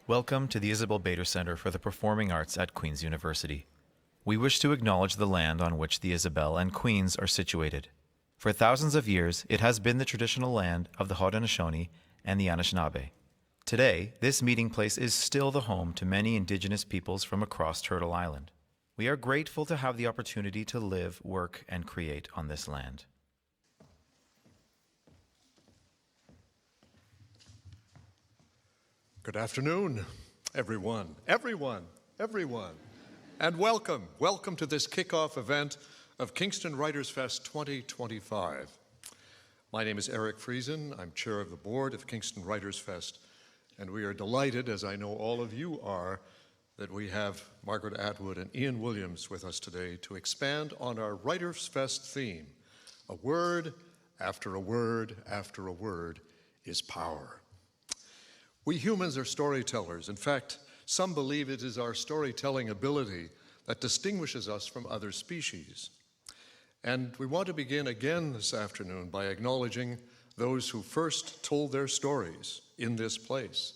Welcome to the Isabel Bader Center for the Performing Arts at Queen's University. We wish to acknowledge the land on which the Isabel and Queens are situated. For thousands of years, it has been the traditional land of the Haudenosaunee and the Anishinaabe. Today, this meeting place is still the home to many indigenous peoples from across Turtle Island. We are grateful to have the opportunity to live, work, and create on this land. Good afternoon, everyone, and welcome to this kickoff event of Kingston WritersFest 2025. My name is Eric Friesen. I'm chair of the board of Kingston WritersFest, and we are delighted, as I know all of you are, that we have Margaret Atwood and Ian Williams with us today to expand on our WritersFest theme, a word after a word after a word is power. We humans are storytellers. In fact, some believe it is our storytelling ability that distinguishes us from other species. And we want to begin again this afternoon by acknowledging those who first told their stories in this place,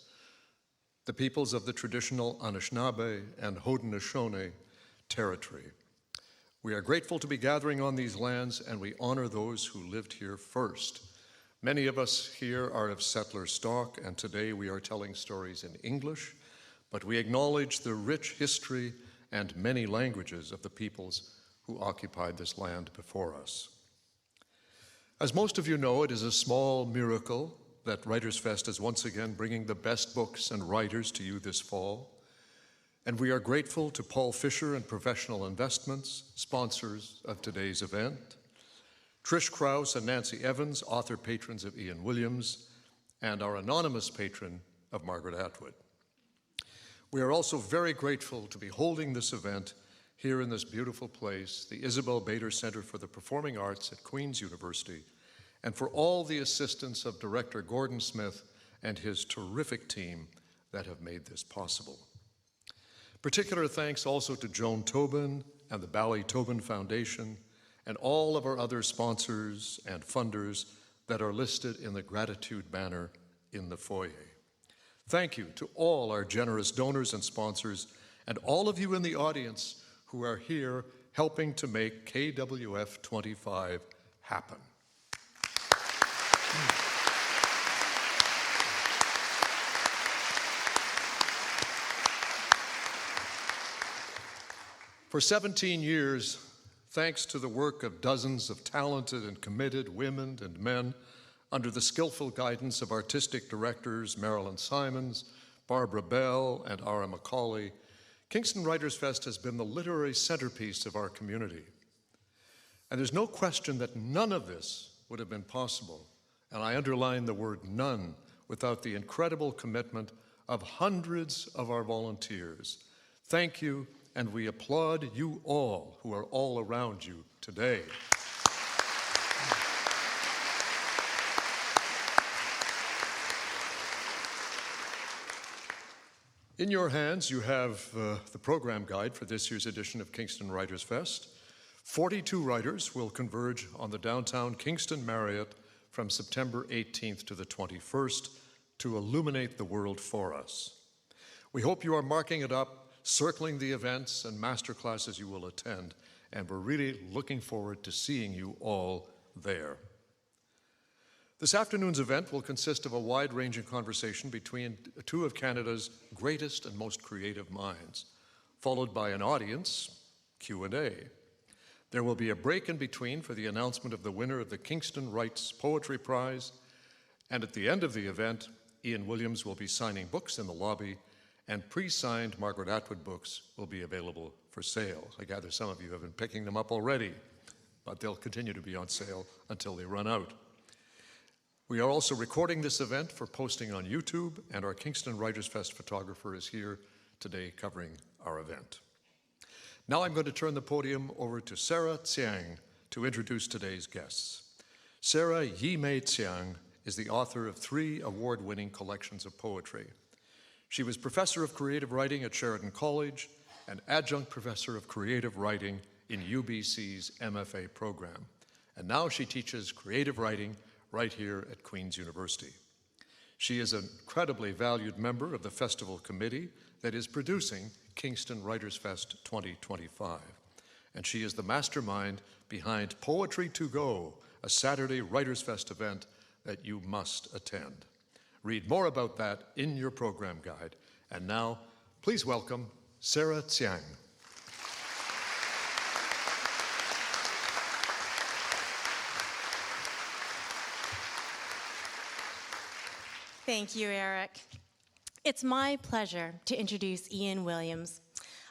the peoples of the traditional Anishinaabe and Haudenosaunee territory. We are grateful to be gathering on these lands, and we honor those who lived here first. Many of us here are of settler stock, and today we are telling stories in English, but we acknowledge the rich history and many languages of the peoples who occupied this land before us. As most of you know, it is a small miracle that WritersFest is once again bringing the best books and writers to you this fall, and we are grateful to Paul Fisher and Professional Investments, sponsors of today's event, Trish Krause and Nancy Evans, author patrons of Ian Williams, and our anonymous patron of Margaret Atwood. We are also very grateful to be holding this event here in this beautiful place, the Isabel Bader Center for the Performing Arts at Queen's University, and for all the assistance of Director Gordon Smith and his terrific team that have made this possible. Particular thanks also to Joan Tobin and the Bally Tobin Foundation, and all of our other sponsors and funders that are listed in the gratitude banner in the foyer. Thank you to all our generous donors and sponsors, and all of you in the audience who are here helping to make KWF2025 happen. For 17 years, thanks to the work of dozens of talented and committed women and men under the skillful guidance of artistic directors Marilyn Simons, Barbara Bell, and Ara Macaulay, Kingston WritersFest has been the literary centerpiece of our community. And there's no question that none of this would have been possible, and I underline the word none, without the incredible commitment of hundreds of our volunteers. Thank you. And we applaud you all who are all around you today. In your hands, you have the program guide for this year's edition of Kingston WritersFest. 42 writers will converge on the downtown Kingston Marriott from September 18th to the 21st to illuminate the world for us. We hope you are marking it up, circling the events and master classes you will attend, and we're really looking forward to seeing you all there. This afternoon's event will consist of a wide-ranging conversation between two of Canada's greatest and most creative minds, followed by an audience Q&A. There will be a break in between for the announcement of the winner of the Kingston Writes Poetry Prize, and at the end of the event, Ian Williams will be signing books in the lobby, and pre-signed Margaret Atwood books will be available for sale. I gather some of you have been picking them up already, but they'll continue to be on sale until they run out. We are also recording this event for posting on YouTube, and our Kingston WritersFest photographer is here today covering our event. Now I'm going to turn the podium over to Sarah Tsiang to introduce today's guests. Sarah Yi-Mei Tsiang is the author of 3 award-winning collections of poetry. She was professor of creative writing at Sheridan College and adjunct professor of creative writing in UBC's MFA program. And now she teaches creative writing right here at Queen's University. She is an incredibly valued member of the festival committee that is producing Kingston WritersFest 2025. And she is the mastermind behind Poetry to Go, a Saturday WritersFest event that you must attend. Read more about that in your program guide. And now, please welcome Sarah Tsiang. Thank you, Eric. It's my pleasure to introduce Ian Williams.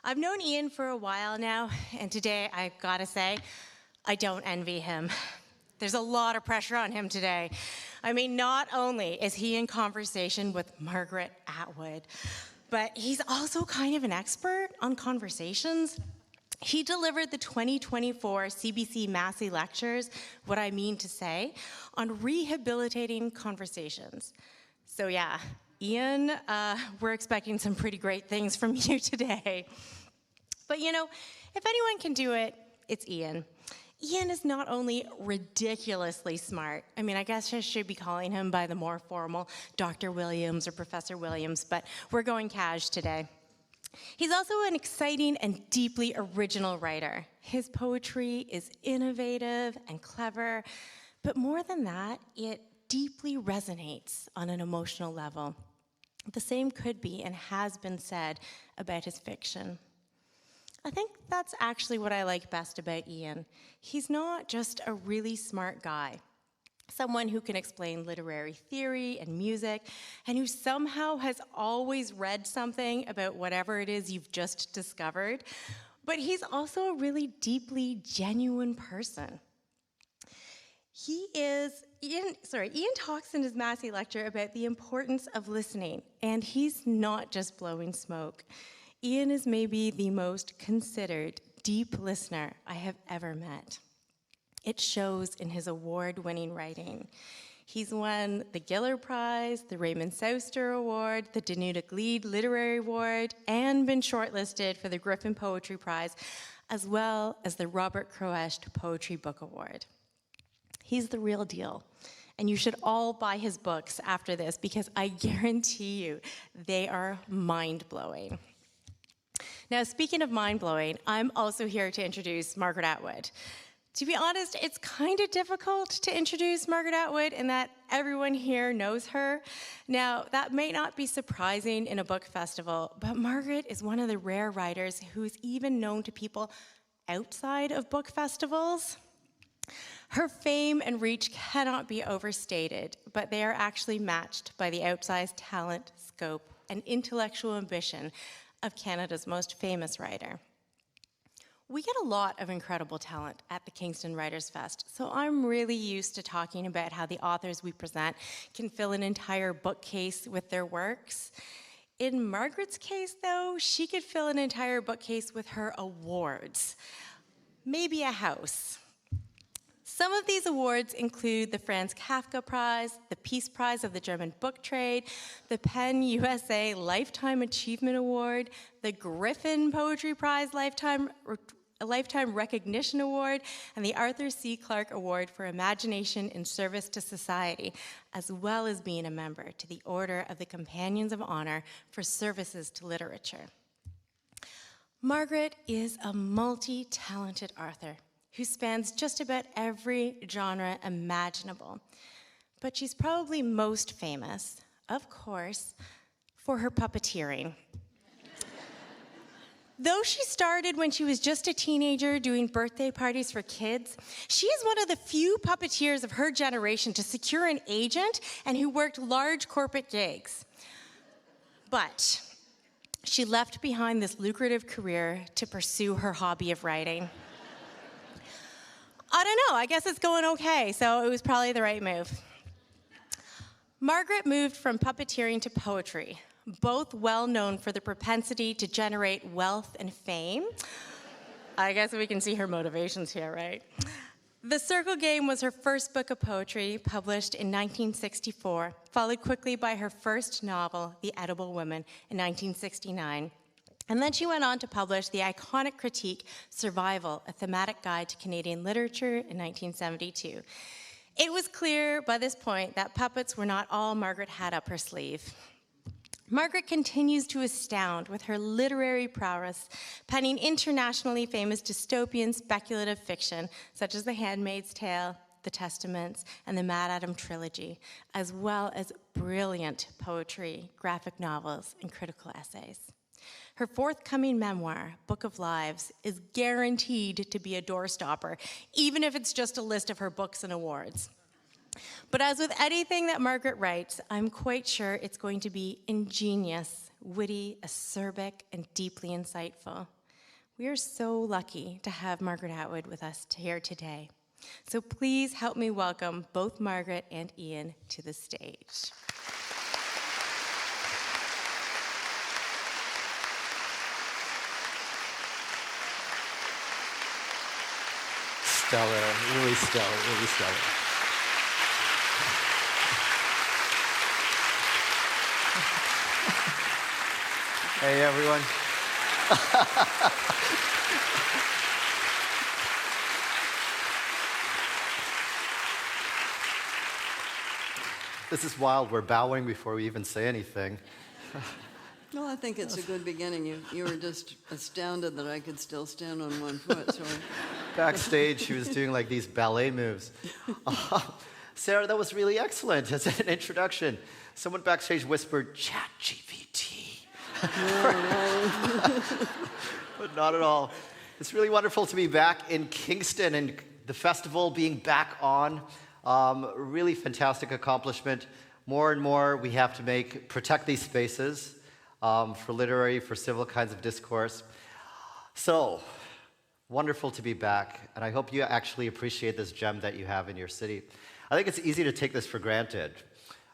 I've known Ian for a while now, and today I've got to say, I don't envy him. There's a lot of pressure on him today. I mean, not only is he in conversation with Margaret Atwood, but he's also kind of an expert on conversations. He delivered the 2024 CBC Massey Lectures, What I Mean to Say, on rehabilitating conversations. So yeah, Ian, we're expecting some pretty great things from you today. But you know, if anyone can do it, it's Ian. Ian is not only ridiculously smart. I mean, I guess I should be calling him by the more formal Dr. Williams or Professor Williams, but we're going cash today. He's also an exciting and deeply original writer. His poetry is innovative and clever, but more than that, it deeply resonates on an emotional level. The same could be and has been said about his fiction. I think that's actually what I like best about Ian. He's not just a really smart guy, someone who can explain literary theory and music, and who somehow has always read something about whatever it is you've just discovered, but he's also a really deeply genuine person. Ian talks in his Massey lecture about the importance of listening, and he's not just blowing smoke. Ian is maybe the most considered, deep listener I have ever met. It shows in his award-winning writing. He's won the Giller Prize, the Raymond Souster Award, the Danuta Gleed Literary Award, and been shortlisted for the Griffin Poetry Prize, as well as the Robert Croest Poetry Book Award. He's the real deal, and you should all buy his books after this because I guarantee you they are mind-blowing. Now, speaking of mind-blowing, I'm also here to introduce Margaret Atwood. To be honest, it's kind of difficult to introduce Margaret Atwood in that everyone here knows her. Now, that may not be surprising in a book festival, but Margaret is one of the rare writers who's even known to people outside of book festivals. Her fame and reach cannot be overstated, but they are actually matched by the outsized talent, scope, and intellectual ambition of Canada's most famous writer. We get a lot of incredible talent at the Kingston WritersFest, so I'm really used to talking about how the authors we present can fill an entire bookcase with their works. In Margaret's case, though, she could fill an entire bookcase with her awards. Maybe a house. Some of these awards include the Franz Kafka Prize, the Peace Prize of the German Book Trade, the PEN USA Lifetime Achievement Award, the Griffin Poetry Prize Lifetime Recognition Award, and the Arthur C. Clarke Award for Imagination in Service to Society, as well as being a member to the Order of the Companions of Honor for Services to Literature. Margaret is a multi-talented author who spans just about every genre imaginable. But she's probably most famous, of course, for her puppeteering. Though she started when she was just a teenager doing birthday parties for kids, she is one of the few puppeteers of her generation to secure an agent and who worked large corporate gigs. But she left behind this lucrative career to pursue her hobby of writing. I don't know, I guess it's going okay, so it was probably the right move. Margaret moved from puppeteering to poetry, both well known for the propensity to generate wealth and fame. I guess we can see her motivations here, right? The Circle Game was her first book of poetry, published in 1964, followed quickly by her first novel, The Edible Woman, in 1969. And then she went on to publish the iconic critique, Survival, a thematic guide to Canadian literature in 1972. It was clear by this point that puppets were not all Margaret had up her sleeve. Margaret continues to astound with her literary prowess, penning internationally famous dystopian speculative fiction, such as The Handmaid's Tale, The Testaments, and the Mad Adam trilogy, as well as brilliant poetry, graphic novels, and critical essays. Her forthcoming memoir, Book of Lives, is guaranteed to be a doorstopper, even if it's just a list of her books and awards. But as with anything that Margaret writes, I'm quite sure it's going to be ingenious, witty, acerbic, and deeply insightful. We are so lucky to have Margaret Atwood with us here today. So please help me welcome both Margaret and Ian to the stage. Stellar, really stellar, really stellar. Hey, everyone. This is wild. We're bowing before we even say anything. Well, I think it's a good beginning. You were just astounded that I could still stand on one foot. So Backstage, she was doing like these ballet moves. Sarah, that was really excellent as an introduction. Someone backstage whispered, ChatGPT. But not at all. It's really wonderful to be back in Kingston and the festival being back on. Really fantastic accomplishment. More and more we have to protect these spaces for literary, for civil kinds of discourse. So, wonderful to be back, and I hope you actually appreciate this gem that you have in your city. I think it's easy to take this for granted.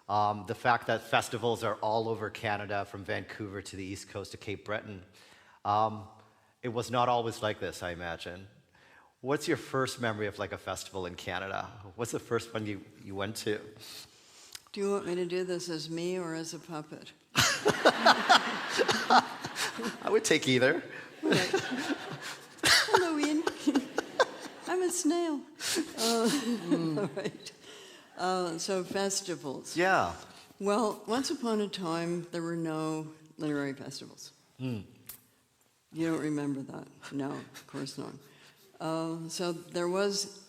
The fact that festivals are all over Canada, from Vancouver to the East Coast to Cape Breton. It was not always like this, I imagine. What's your first memory of like a festival in Canada? What's the first one you went to? do you want me to do this as me or as a puppet? I would take either. Right. Hello, Ian. I'm a snail. All right. So festivals. Yeah. Well, once upon a time, there were no literary festivals. You don't remember that? No, of course not. So there was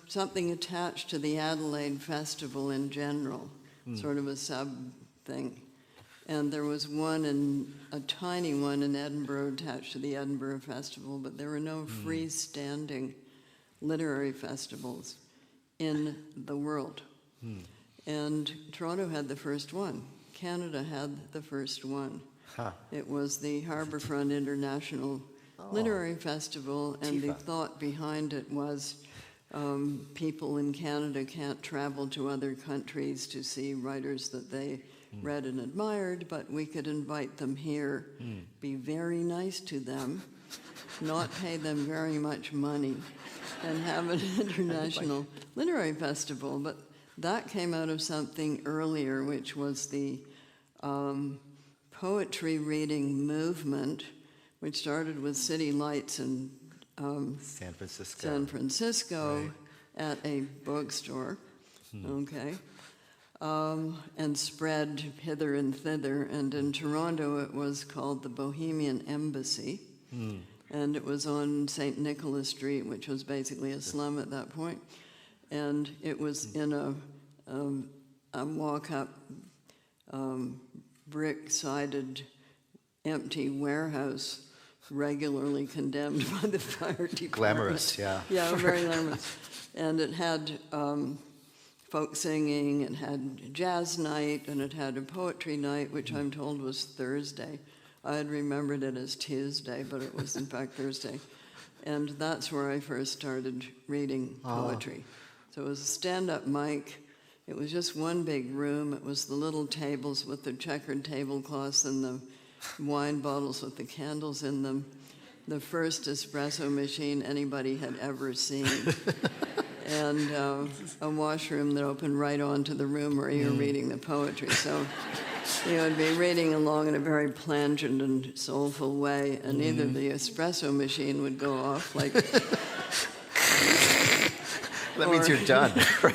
something attached to the Adelaide Festival in general, sort of a sub-thing. And there was a tiny one in Edinburgh attached to the Edinburgh Festival, but there were no freestanding literary festivals in the world. And Toronto had the first one. Canada had the first one. Huh. It was the Harbourfront International Literary Festival, and the thought behind it was people in Canada can't travel to other countries to see writers that they read and admired, but we could invite them here, be very nice to them, not pay them very much money, and have an international literary festival. But that came out of something earlier, which was the poetry reading movement, which started with City Lights in San Francisco Right. at a bookstore, okay, and spread hither and thither. And in Toronto, it was called the Bohemian Embassy, and it was on St. Nicholas Street, which was basically a slum at that point. And it was in a walk-up, brick-sided, empty warehouse, regularly condemned by the fire department. Glamorous, yeah. Yeah, very glamorous. And it had folk singing, it had jazz night, and it had a poetry night, which I'm told was Thursday. I had remembered it as Tuesday, but it was in fact Thursday. And that's where I first started reading poetry. So it was a stand-up mic. It was just one big room. It was the little tables with the checkered tablecloths and the wine bottles with the candles in them. The first espresso machine anybody had ever seen. And a washroom that opened right onto the room where you were reading the poetry. So you would be reading along in a very plangent and soulful way, and either the espresso machine would go off like That means you're done, right?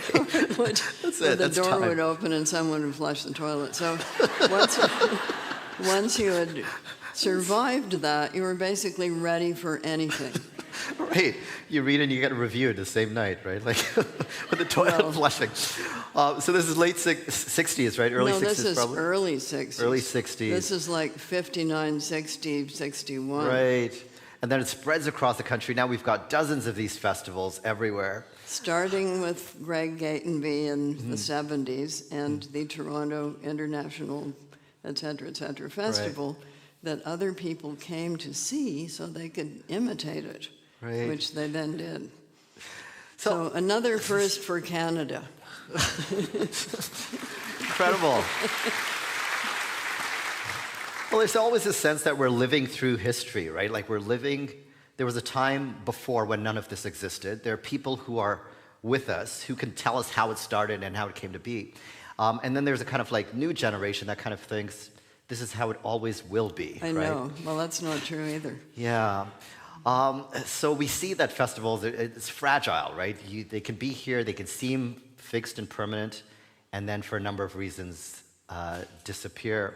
That's it. The door would open and someone would flush the toilet. So once you had survived that, you were basically ready for anything. Right. You read and you get a review the same night, right? Like with the toilet flushing. So this is late 60s, right? Early 60s, this is probably? early 60s. Early 60s. This is like 59, 60, 61. Right. And then it spreads across the country. Now we've got dozens of these festivals everywhere. Starting with Greg Gatenby in the 70s and the Toronto International, et cetera, festival that other people came to see so they could imitate it, which they then did. So another first for Canada. Incredible. Well, there's always a sense that we're living through history, right? Like there was a time before when none of this existed. There are people who are with us who can tell us how it started and how it came to be. And then there's a kind of like new generation that kind of thinks, this is how it always will be. I know. Well, that's not true either. Yeah. So we see that festivals, it's fragile, right? They can be here, they can seem fixed and permanent, and then for a number of reasons disappear.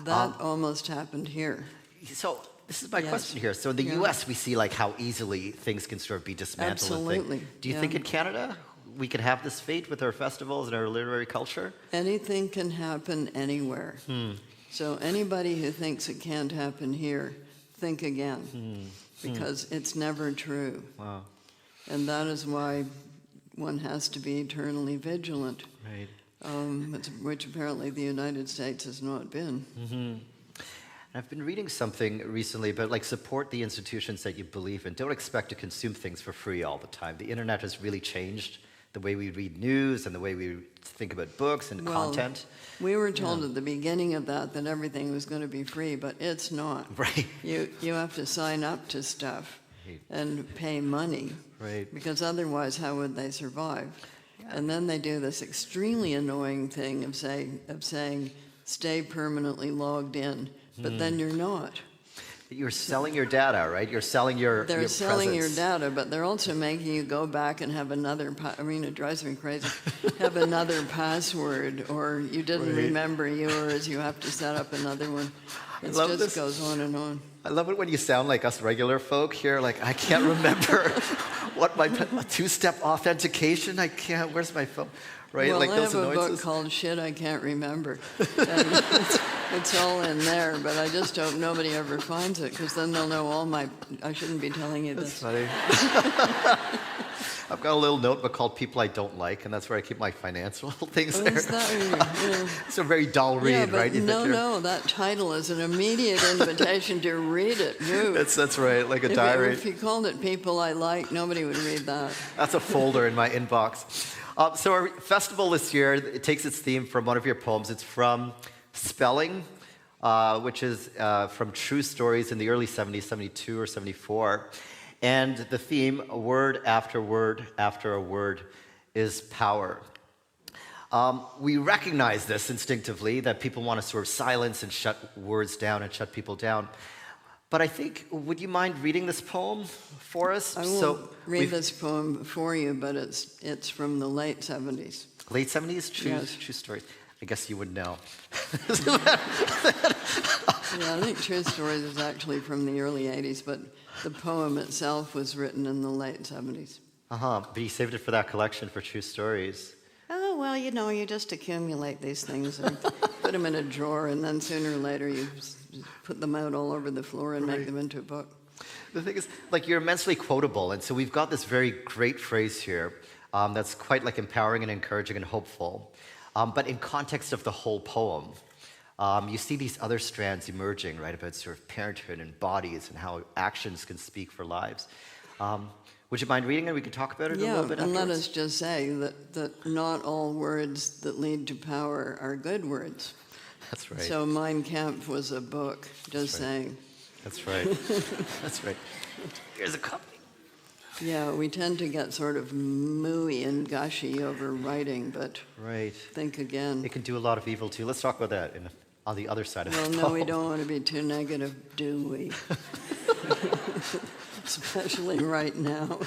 That almost happened here. So this is my question here. So in the U.S., we see like how easily things can sort of be dismantled. Absolutely. Do you think in Canada we could have this fate with our festivals and our literary culture? Anything can happen anywhere. So anybody who thinks it can't happen here, think again, because it's never true. Wow. And that is why one has to be eternally vigilant. Right. Which apparently the United States has not been. I've been reading something recently about like support the institutions that you believe in. Don't expect to consume things for free all the time. The internet has really changed the way we read news and the way we think about books and content. We were told at the beginning of that everything was going to be free, but it's not. Right. You have to sign up to stuff and pay money. Right. Because otherwise, how would they survive? And then they do this extremely annoying thing of saying, stay permanently logged in, but then you're not. You're selling your data, right? You're selling your They're selling presence. your data, but they're also making you go back and have another, it drives me crazy, have another password, or you didn't remember yours, you have to set up another one. It just goes on and on. I love it when you sound like us regular folk here, like, I can't remember what my two-step authentication, where's my phone? Right? Well, like I those have annoyances. a book called Shit I Can't Remember. And it's all in there, but I just hope nobody ever finds it, because then they'll know I shouldn't be telling you this. That's funny. I've got a little notebook called People I Don't Like, and that's where I keep my financial things there. Is that It's a very dull read, but right? No, that title is an immediate invitation to read it. That's right, like a diary. If you called it People I Like, nobody would read that. That's a folder in my inbox. So our festival this year, it takes its theme from one of your poems. It's from Spelling, which is from True Stories in the early 70s, 72 or 74. And the theme, a word after word after a word, is power. We recognize this instinctively, that people want to sort of silence and shut words down and shut people down. But I think, would you mind reading this poem for us? I won't read this poem for you, but it's from the late 70s. Late 70s? Yes. True Stories. I guess you would know. Yeah, I think True Stories is actually from the early 80s, but the poem itself was written in the late 70s. But you saved it for that collection for True Stories. Oh, well, you just accumulate these things and put them in a drawer, and then sooner or later you put them out all over the floor and make them into a book. The thing is, like, you're immensely quotable, and so we've got this very great phrase here that's quite like empowering and encouraging and hopeful. But in context of the whole poem, you see these other strands emerging, right, about sort of parenthood and bodies and how actions can speak for lives. Would you mind reading it? We can talk about it a little bit afterwards. And let us just say that not all words that lead to power are good words. That's right. So Mein Kampf was a book, just saying. That's right. That's right. Here's a copy. Yeah, we tend to get sort of mooey and gushy over writing, but think again. It can do a lot of evil too. Let's talk about that on the other side of the poem. poem. Well, no, we don't want to be too negative, do we? Especially right now.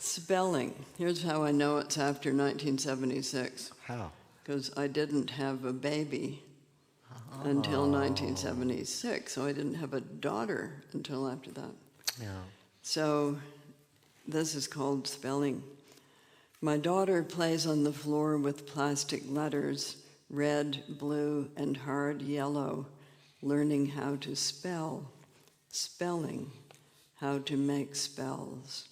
Spelling. Here's how I know it's after 1976. How? Because I didn't have a baby until 1976, so I didn't have a daughter until after that. Yeah. So this is called spelling. My daughter plays on the floor with plastic letters, red, blue, and hard yellow, learning how to spell, spelling, how to make spells.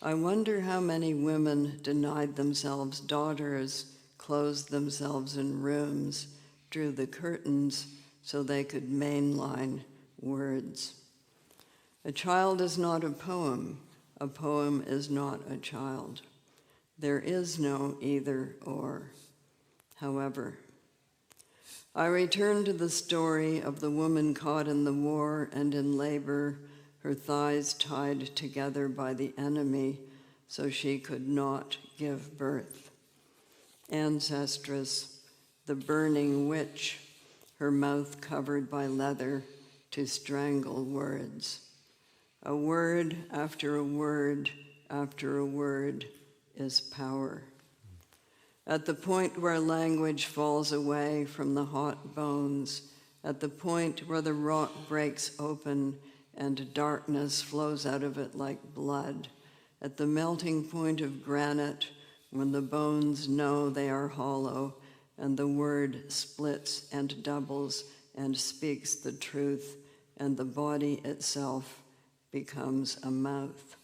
I wonder how many women denied themselves daughters, closed themselves in rooms, drew the curtains so they could mainline words. A child is not a poem is not a child. There is no either or. However, I return to the story of the woman caught in the war and in labor, her thighs tied together by the enemy so she could not give birth. Ancestress, the burning witch, her mouth covered by leather to strangle words. A word after a word after a word is power. At the point where language falls away from the hot bones, at the point where the rock breaks open and darkness flows out of it like blood, at the melting point of granite, when the bones know they are hollow, and the word splits and doubles and speaks the truth, and the body itself becomes a mouth.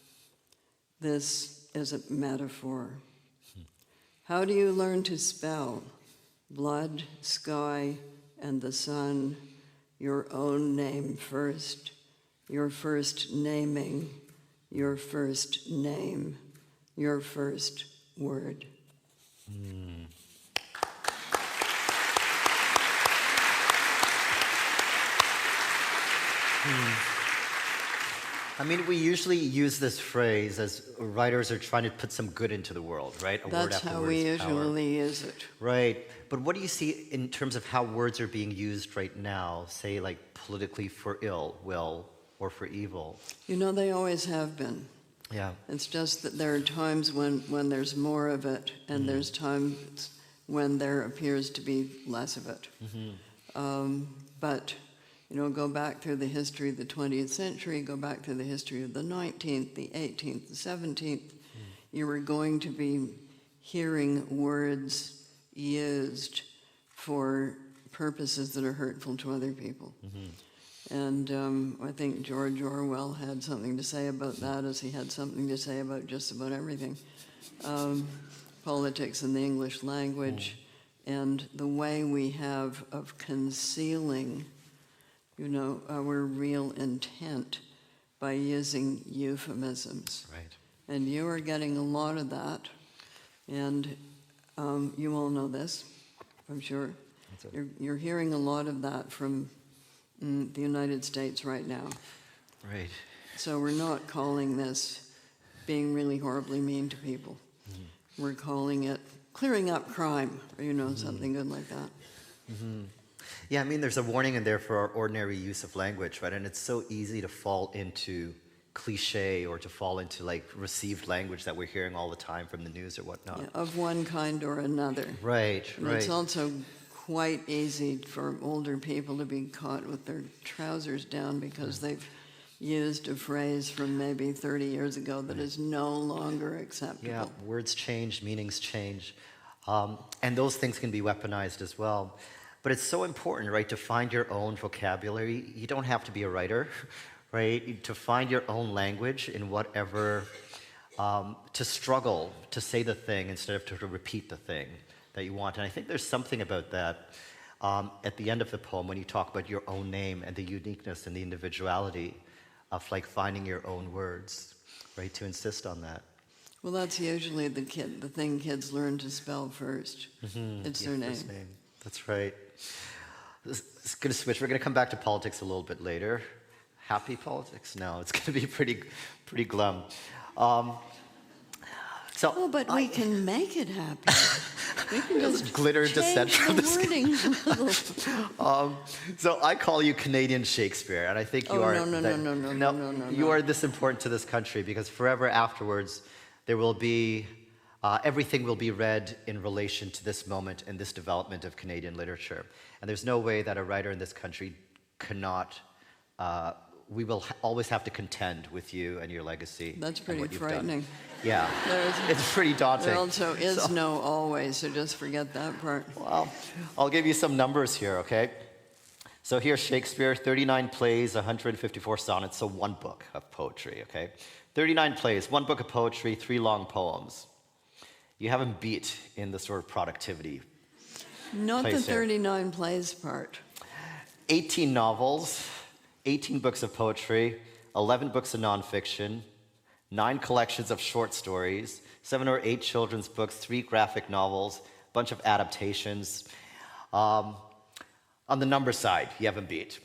This is a metaphor. How do you learn to spell? Blood, sky, and the sun, your own name first, your first naming, your first name, your first word. I mean, we usually use this phrase as writers are trying to put some good into the world, right? That's how we usually use it. Right. But what do you see in terms of how words are being used right now, say like politically for ill will or for evil? You know, they always have been. Yeah. It's just that there are times when there's more of it, and there's times when there appears to be less of it. But, you know, go back through the history of the 20th century, go back through the history of the 19th, the 18th, the 17th, you were going to be hearing words used for purposes that are hurtful to other people. And I think George Orwell had something to say about that, as he had something to say about just about everything. Politics in the English language, and the way we have of concealing, you know, our real intent by using euphemisms. Right. And you are getting a lot of that, and you all know this, I'm sure. You're hearing a lot of that from the United States right now. Right. So we're not calling this being really horribly mean to people. We're calling it clearing up crime, or, you know, something good like that. Yeah, I mean, there's a warning in there for our ordinary use of language, right? And it's so easy to fall into cliche or to fall into like received language that we're hearing all the time from the news or whatnot. Yeah, of one kind or another. Right, And right. it's also quite easy for older people to be caught with their trousers down because they've used a phrase from maybe 30 years ago that is no longer acceptable. Yeah, words change, meanings change. And those things can be weaponized as well. But it's so important, right, to find your own vocabulary. You don't have to be a writer, right? To find your own language in whatever, to struggle to say the thing instead of to repeat the thing that you want. And I think there's something about that at the end of the poem when you talk about your own name and the uniqueness and the individuality of like finding your own words, right, to insist on that. Well, that's usually the thing kids learn to spell first. It's their name. First name. That's right. It's going to switch. We're going to come back to politics a little bit later. Happy politics? No, it's going to be pretty glum. Oh, but we can make it happy. We can just glitter descent from the wording a little. So I call you Canadian Shakespeare, and I think you are. No. You are this important to this country because forever afterwards, there will be, everything will be read in relation to this moment and this development of Canadian literature. And there's no way that a writer in this country cannot, we will always have to contend with you and your legacy. That's pretty and what you've frightening. done. Yeah, it's pretty daunting. There also is no always, so just forget that part. Well, I'll give you some numbers here, okay? So here's Shakespeare, 39 plays, 154 sonnets, so one book of poetry, okay? 39 plays, one book of poetry, 3 long poems. You have him beat in the sort of productivity. Not the place here. 39 plays part. 18 novels, 18 books of poetry, 11 books of nonfiction, 9 collections of short stories, 7 or 8 children's books, 3 graphic novels, a bunch of adaptations. On the number side, you have him beat.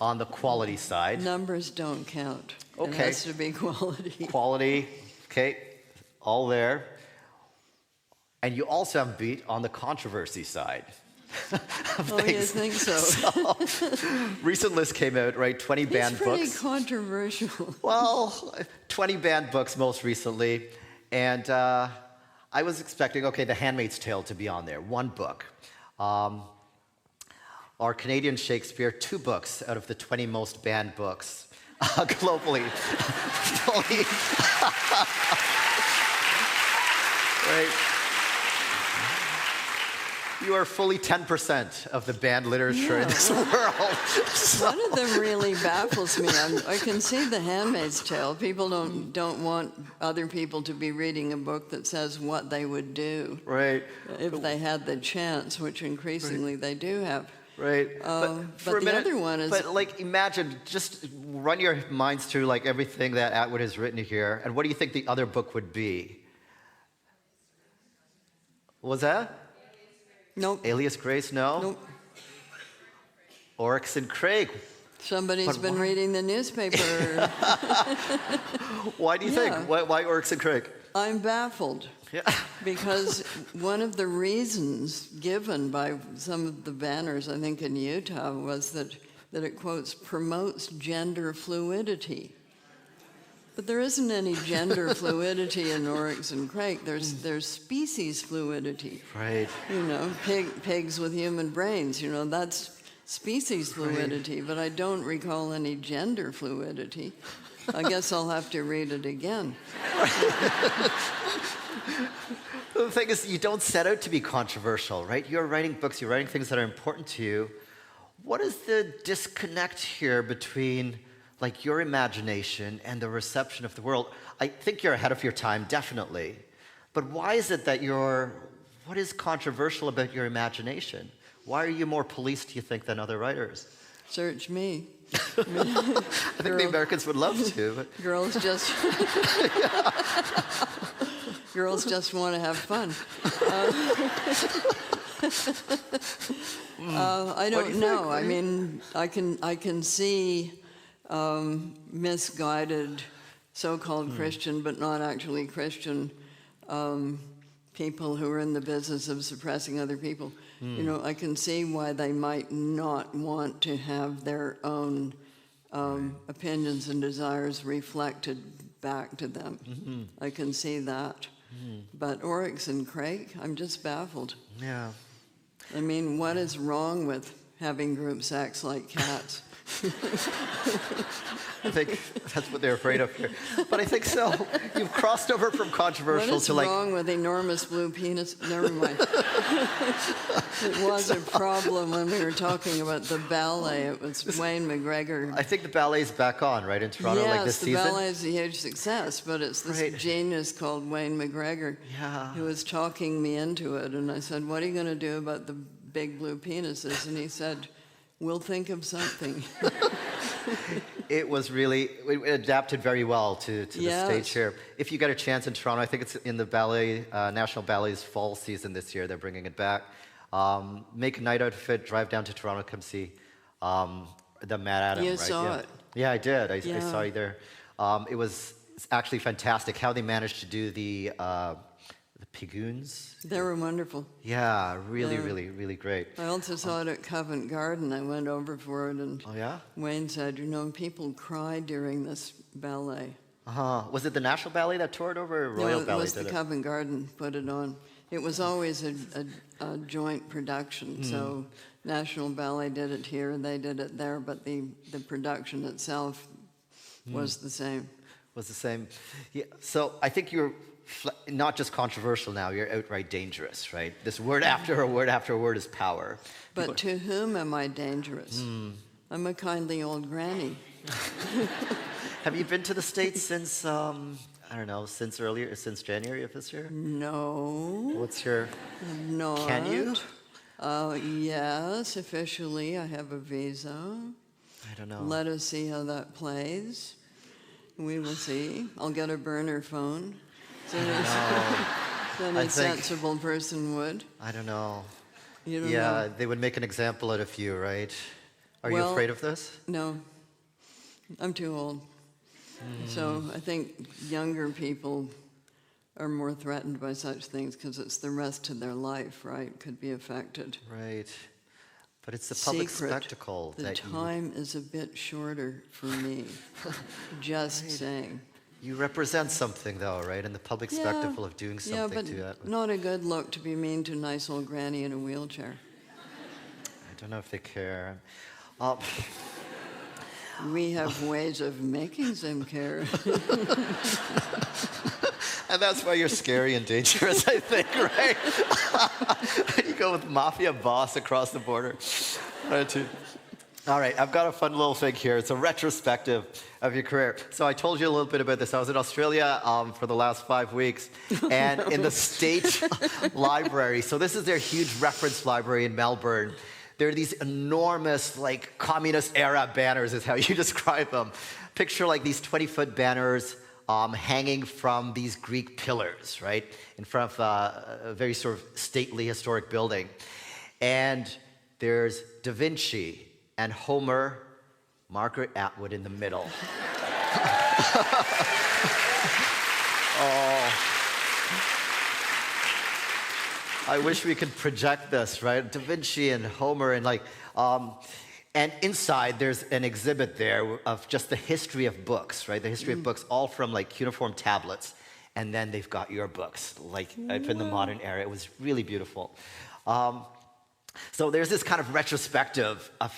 On the quality side... Numbers don't count. Okay. It has to be quality. Quality, okay, all there. And you also have him beat on the controversy side. Oh, you think so? Recent list came out, right? 20 banned books. It's pretty controversial. Well, 20 banned books most recently. And I was expecting, okay, The Handmaid's Tale to be on there, one book. Our Canadian Shakespeare, 2 books out of the 20 most banned books globally. Right? You are fully 10% of the banned literature in this world. One of them really baffles me. I can see The Handmaid's Tale. People don't want other people to be reading a book that says what they would do Right. if they had the chance, which increasingly they do have. Right. But for a the minute, other one is... But like, imagine, just run your minds through like everything that Atwood has written here, and what do you think the other book would be? What was that? Nope. Alias Grace? No. Nope. Oryx and Craig. Somebody's But been why? reading the newspaper. Why do you Yeah. think? Why Oryx and Craig? I'm baffled. Yeah. Because one of the reasons given by some of the banners, I think in Utah, was that it, quotes, promotes gender fluidity. But there isn't any gender fluidity in Oryx and Crake. There's species fluidity. Right. You know, pigs with human brains, you know, that's species fluidity, but I don't recall any gender fluidity. I guess I'll have to read it again. The thing is, you don't set out to be controversial, right? You're writing books, you're writing things that are important to you. What is the disconnect here between like your imagination and the reception of the world? I think you're ahead of your time, definitely. But why is it that what is controversial about your imagination? Why are you more policed, do you think, than other writers? Search me. I think the Americans would love to. But... Girls just... Girls just want to have fun. I don't know. I mean, I can see misguided so-called Christian, but not actually Christian, people who are in the business of suppressing other people. You know, I can see why they might not want to have their own opinions and desires reflected back to them. Mm-hmm. I can see that. But Oryx and Crake, I'm just baffled. Yeah. I mean, what is wrong with having group sex like cats? I think that's what they're afraid of here. But I think so. You've crossed over from controversial What is to like... wrong with enormous blue penis? Never mind. It was a problem when we were talking about the ballet. It was Wayne McGregor. I think the ballet's back on, right, in Toronto, Yes, like this the season? ballet is a huge success, but it's this Right. genius called Wayne McGregor Yeah. who was talking me into it. And I said, what are you going to do about the big blue penises? And he said, we'll think of something. It was really, it adapted very well to the Yes. stage here. If you get a chance in Toronto, I think it's in the ballet, National Ballet's fall season this year, they're bringing it back. Make a night out of it, drive down to Toronto, come see the Mad Adam, You right? saw yeah. it. Yeah, I did. I Yeah. saw you there. It was actually fantastic how they managed to do the Pigoons. They were wonderful. Yeah, really, really, really great. I also saw it at Covent Garden. I went over for it, and Oh, yeah? Wayne said, you know, people cry during this ballet. Was it the National Ballet that toured over, or Royal No, it Ballet was the did it? Covent Garden put it on. It was always a joint production, so National Ballet did it here, and they did it there, but the production itself was the same. Was the same. Yeah, so I think you're not just controversial now, you're outright dangerous, right? This word after word is power. But to whom am I dangerous? I'm a kindly old granny. Have you been to the States since, I don't know, since January of this year? No. What's your... Not. Can you? Yes, officially I have a visa. I don't know. Let us see how that plays. We will see. I'll get a burner phone. Than I a think- sensible person would. I don't know. You don't Yeah, know? they would make an example out of you, right? Are you Well- afraid of this? No. I'm too old. So I think younger people are more threatened by such things because it's the rest of their life, right? Could be affected. Right. But it's the public Secret. spectacle The that time is a bit shorter for me. Just saying. you represent something, though, right? In the public spectacle of doing something to that. Not a good look to be mean to nice old granny in a wheelchair. I don't know if they care. We have ways of making them care. And that's why you're scary and dangerous, I think, right? You go with mafia boss across the border. All right, I've got a fun little thing here. It's a retrospective of your career. So I told you a little bit about this. I was in Australia for the last 5 weeks, and in the State Library. So this is their huge reference library in Melbourne. There are these enormous, like, communist-era banners is how you describe them. Picture, like, these 20-foot banners hanging from these Greek pillars, right, in front of a very sort of stately historic building. And there's Da Vinci and Homer, Margaret Atwood in the middle. I wish we could project this, right? Da Vinci and Homer and and inside there's an exhibit there of just the history of books, right? The history of books, all from like cuneiform tablets. And then they've got your books, like up in the modern era. It was really beautiful. So there's this kind of retrospective of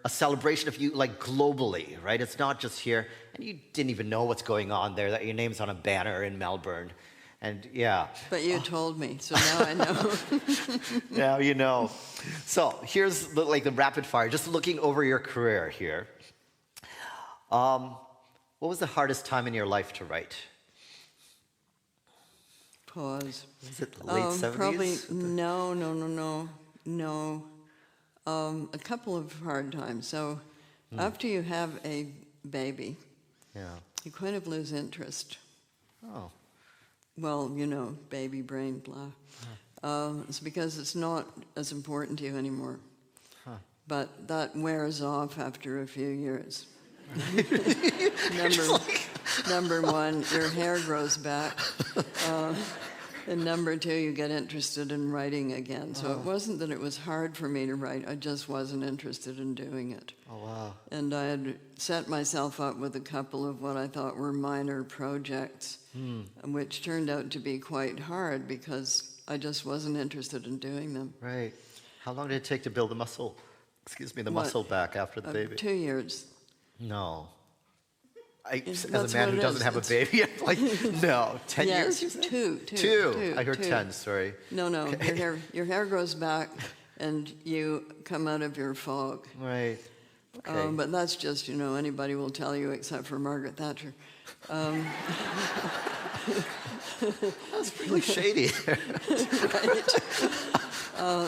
a celebration of you, like globally, right? It's not just here. And you didn't even know what's going on there, that your name's on a banner in Melbourne. And yeah. But you told me, so now I know. Now you know. So here's the rapid fire, just looking over your career here. What was the hardest time in your life to write? Pause. Was it the late 70s? Probably, no. A couple of hard times. So after you have a baby, Yeah. you kind of lose interest. Oh. Well, baby brain, blah. It's because it's not as important to you anymore. But that wears off after a few years. Number one, your hair grows back. And number two, you get interested in writing again. So it wasn't that it was hard for me to write, I just wasn't interested in doing it. Oh, wow. And I had set myself up with a couple of what I thought were minor projects, which turned out to be quite hard because I just wasn't interested in doing them. Right. How long did it take to build the muscle What? muscle back after the baby? 2 years. No. As a That's man what who it doesn't is. have a baby, no. 10 Yes, years, you said? two. I heard two. 10, sorry. No, Okay. your hair grows back and you come out of your fog. Right. Okay. But that's just, anybody will tell you except for Margaret Thatcher. That's really shady. Right.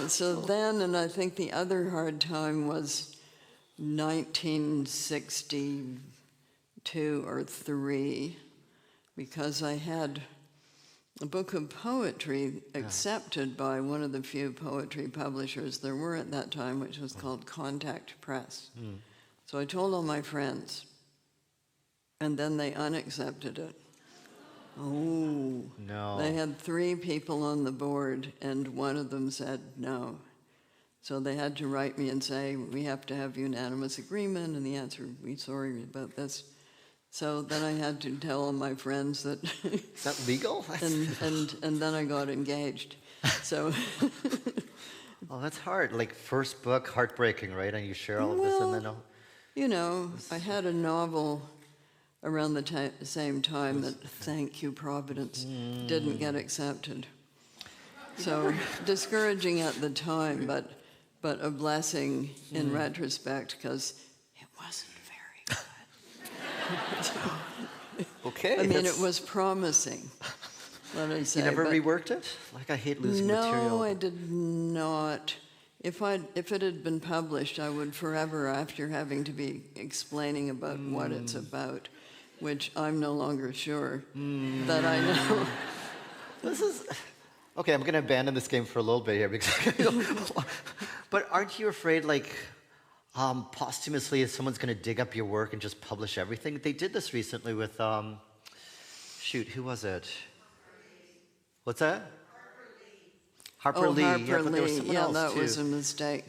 So then, and I think the other hard time was 1962 or 3, because I had a book of poetry accepted by one of the few poetry publishers there were at that time, which was called Contact Press. So I told all my friends, and then they unaccepted it. Oh. No. They had 3 people on the board, and one of them said no. So they had to write me and say, we have to have unanimous agreement, and the answer, we're sorry about this. So then I had to tell all my friends that, Is that legal? and then I got engaged. So, Oh, that's hard. Like first book, heartbreaking, right? And you share all of this, and then you know, I had a novel around the same time that Thank You, Providence didn't get accepted. So discouraging at the time, but a blessing in retrospect, because it wasn't very good. okay. I mean, it was promising. Let me say. You never but reworked it? Like I hate losing material. No, I did not. If it had been published, I would forever, after having to be explaining about what it's about, which I'm no longer sure that I know. This is okay. I'm going to abandon this game for a little bit here, because but aren't you afraid, like posthumously, if someone's going to dig up your work and just publish everything? They did this recently with shoot, who was it? What's that? Harper Lee. Harper Yeah, but there was Lee. someone Yeah, else that too. was a mistake.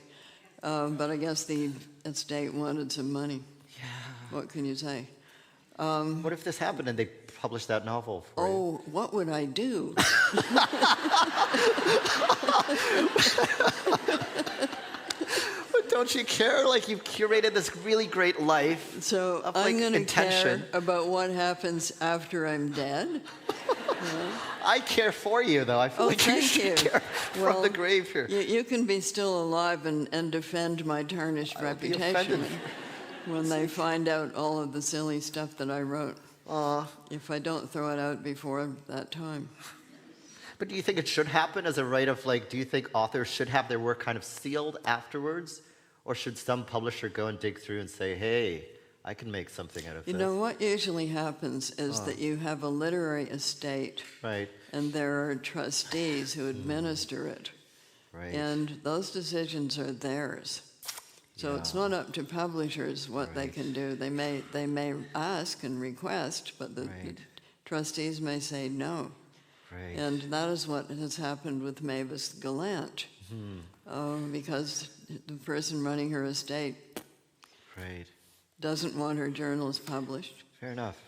But I guess the estate wanted some money. Yeah. What can you say? What if this happened and they published that novel for you? Oh, what would I do? But don't you care? Like you've curated this really great life. So Of, I'm like, going to intention. care about what happens after I'm dead? I care for you, though. I feel like you thank should care from Well, the grave here. You can be still alive and defend my tarnished I'll be reputation offended. when they find out all of the silly stuff that I wrote, Aw. if I don't throw it out before that time. But do you think it should happen as a right of, like, do you think authors should have their work kind of sealed afterwards? Or should some publisher go and dig through and say, hey, I can make something out of You this? know, what usually happens is that you have a literary estate, Right, and there are trustees who administer it, right. and those decisions are theirs. So it's not up to publishers what they can do. They may ask and request, but the Right. trustees may say no. Right. And that is what has happened with Mavis Gallant, because the person running her estate Right. doesn't want her journals published. Fair enough.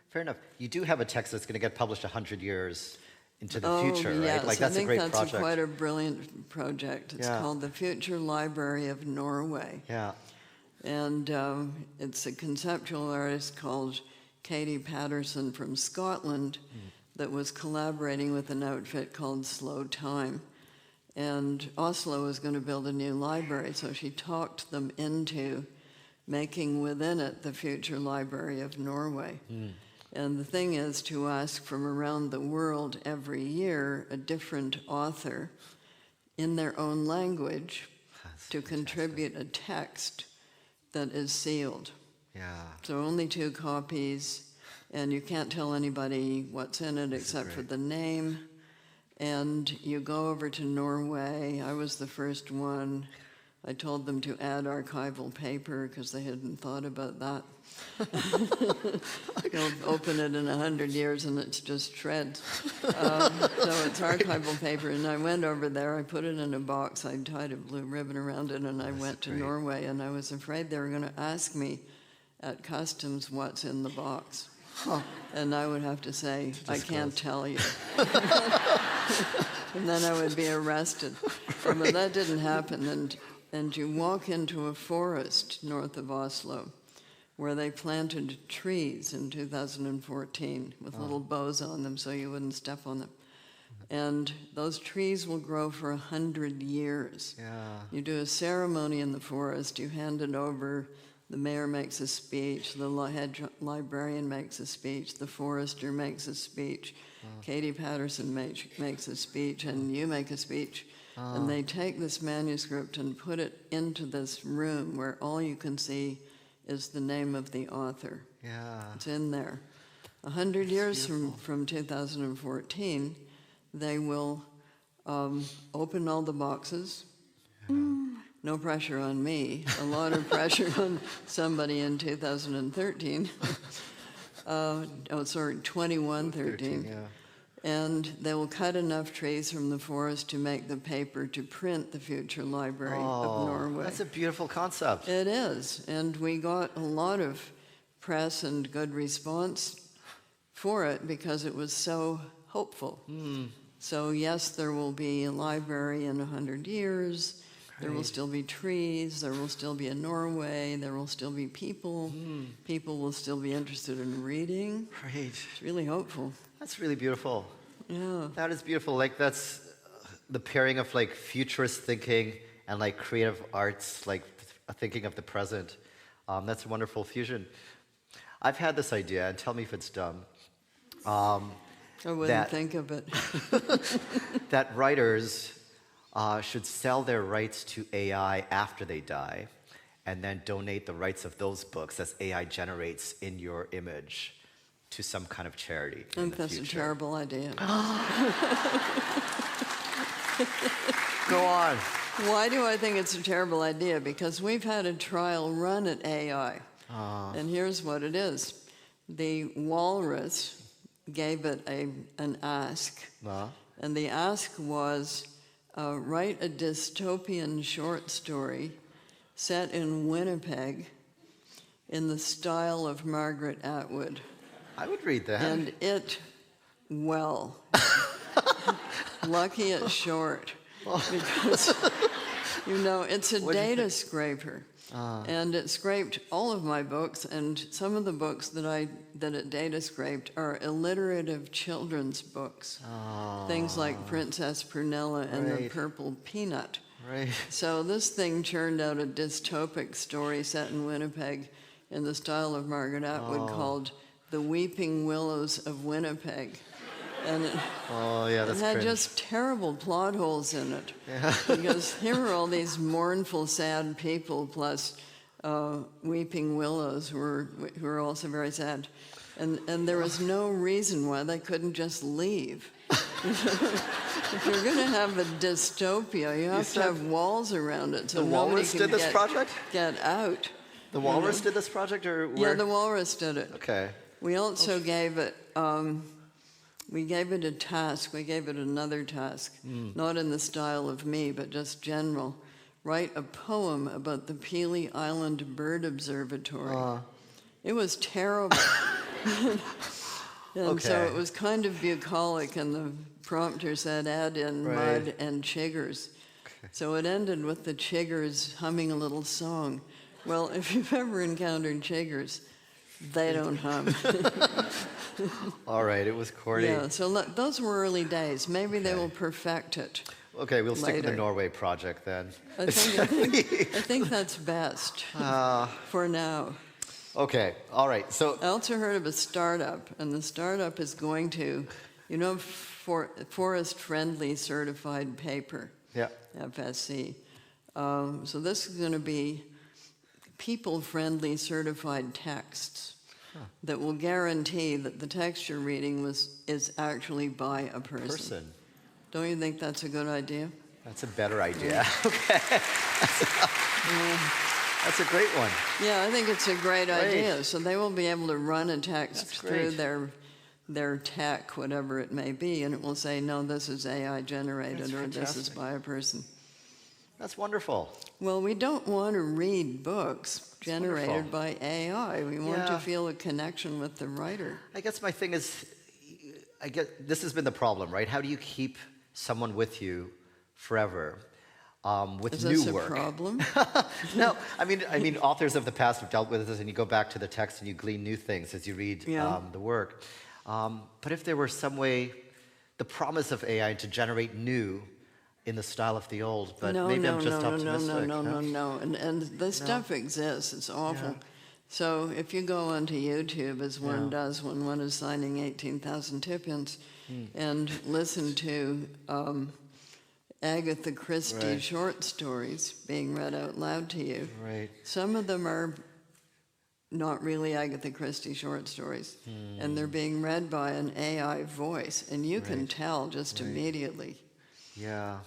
Fair enough. You do have a text that's going to get published 100 years into the Oh, future, right? yes, Like, that's I think a great that's project. quite a brilliant project. It's Yeah. called the Future Library of Norway. Yeah. And it's a conceptual artist called Katie Patterson from Scotland that was collaborating with an outfit called Slow Time. And Oslo was going to build a new library, so she talked them into making within it the Future Library of Norway. And the thing is to ask from around the world every year a different author in their own language to contribute a text that is sealed. Yeah. So only 2 copies, and you can't tell anybody what's in it except for the name. And you go over to Norway. I was the first one. I told them to add archival paper because they hadn't thought about that. You'll open it in 100 years and it's just shreds. So it's archival paper. And I went over there, I put it in a box, I tied a blue ribbon around it, and I went to Norway. And I was afraid they were going to ask me at customs what's in the box. And I would have to say, I can't tell you. And then I would be arrested. But that didn't happen. And you walk into a forest north of Oslo where they planted trees in 2014 with little bows on them so you wouldn't step on them. And those trees will grow for 100 years. Yeah. You do a ceremony in the forest, you hand it over, the mayor makes a speech, the head librarian makes a speech, the forester makes a speech, Katie Patterson makes a speech, and you make a speech. And they take this manuscript and put it into this room where all you can see is the name of the author. Yeah. It's in there. 100 years from 2014, they will open all the boxes. No pressure on me, a lot of pressure on somebody in 2013. 2113. Yeah. And they will cut enough trees from the forest to make the paper to print the Future Library of Norway. That's a beautiful concept. It is, and we got a lot of press and good response for it because it was so hopeful. So yes, there will be a library in 100 years. There will still be trees. There will still be a Norway. There will still be people. People will still be interested in reading. Right. It's really hopeful. That's really beautiful. Yeah. That is beautiful. Like that's the pairing of like futurist thinking and like creative arts, like thinking of the present. That's a wonderful fusion. I've had this idea, and tell me if it's dumb. I wouldn't think of it. That writers should sell their rights to AI after they die, and then donate the rights of those books as AI generates in your image to some kind of charity. I think that's a terrible idea. Go on. Why do I think it's a terrible idea? Because we've had a trial run at AI. And here's what it is. The walrus gave it an ask. And the ask was, write a dystopian short story set in Winnipeg in the style of Margaret Atwood. I would read that. And it, well, lucky it's short. Because, you know, it's a data scraper. And it scraped all of my books, and some of the books that it data scraped are alliterative children's books. Things like Princess Prunella and the Purple Peanut. Right. So this thing churned out a dystopic story set in Winnipeg in the style of Margaret Atwood called The Weeping Willows of Winnipeg. And it, that's it had cringe. just terrible plot holes in it. Because here were all these mournful, sad people, plus weeping willows who were also very sad. And there was no reason why they couldn't just leave. If you're going to have a dystopia, you have to have walls around it so The nobody walrus can did this project? get out. The walrus did this project, or Yeah, the walrus did it. Okay. We also gave it a task. We gave it another task, not in the style of me, but just general. Write a poem about the Pelee Island Bird Observatory. It was terrible. And so it was kind of bucolic, and the prompter said, add in mud and chiggers. So it ended with the chiggers humming a little song. Well, if you've ever encountered chiggers, they don't hum. All right, it was corny. Yeah, so those were early days. Maybe they will perfect it. Okay, we'll stick with the later. Norway project then. I think that's best for now. Okay, all right. So I also heard of a startup, and the startup is going to, forest-friendly certified paper, FSC. So this is going to be people-friendly certified texts that will guarantee that the text you're reading is actually by a person. Don't you think that's a good idea? That's a better idea. Okay. That's a great one. Yeah, I think it's a great idea. So they will be able to run a text through their tech, whatever it may be, and it will say, no, this is AI generated, or this is by a person. That's wonderful. Well, we don't want to read books generated by AI. We want to feel a connection with the writer. I guess my thing is, this has been the problem, right? How do you keep someone with you forever with new work? Is this a problem? No, I mean, authors of the past have dealt with this, and you go back to the text and you glean new things as you read the work. But if there were some way, the promise of AI to generate new in the style of the old, but maybe I'm just optimistic. No. And this stuff exists. It's awful. So if you go onto YouTube, as one does when one is signing 18,000 tip-ins, and listen to Agatha Christie short stories being read out loud to you, some of them are not really Agatha Christie short stories, and they're being read by an AI voice, and you can tell just immediately. Yeah.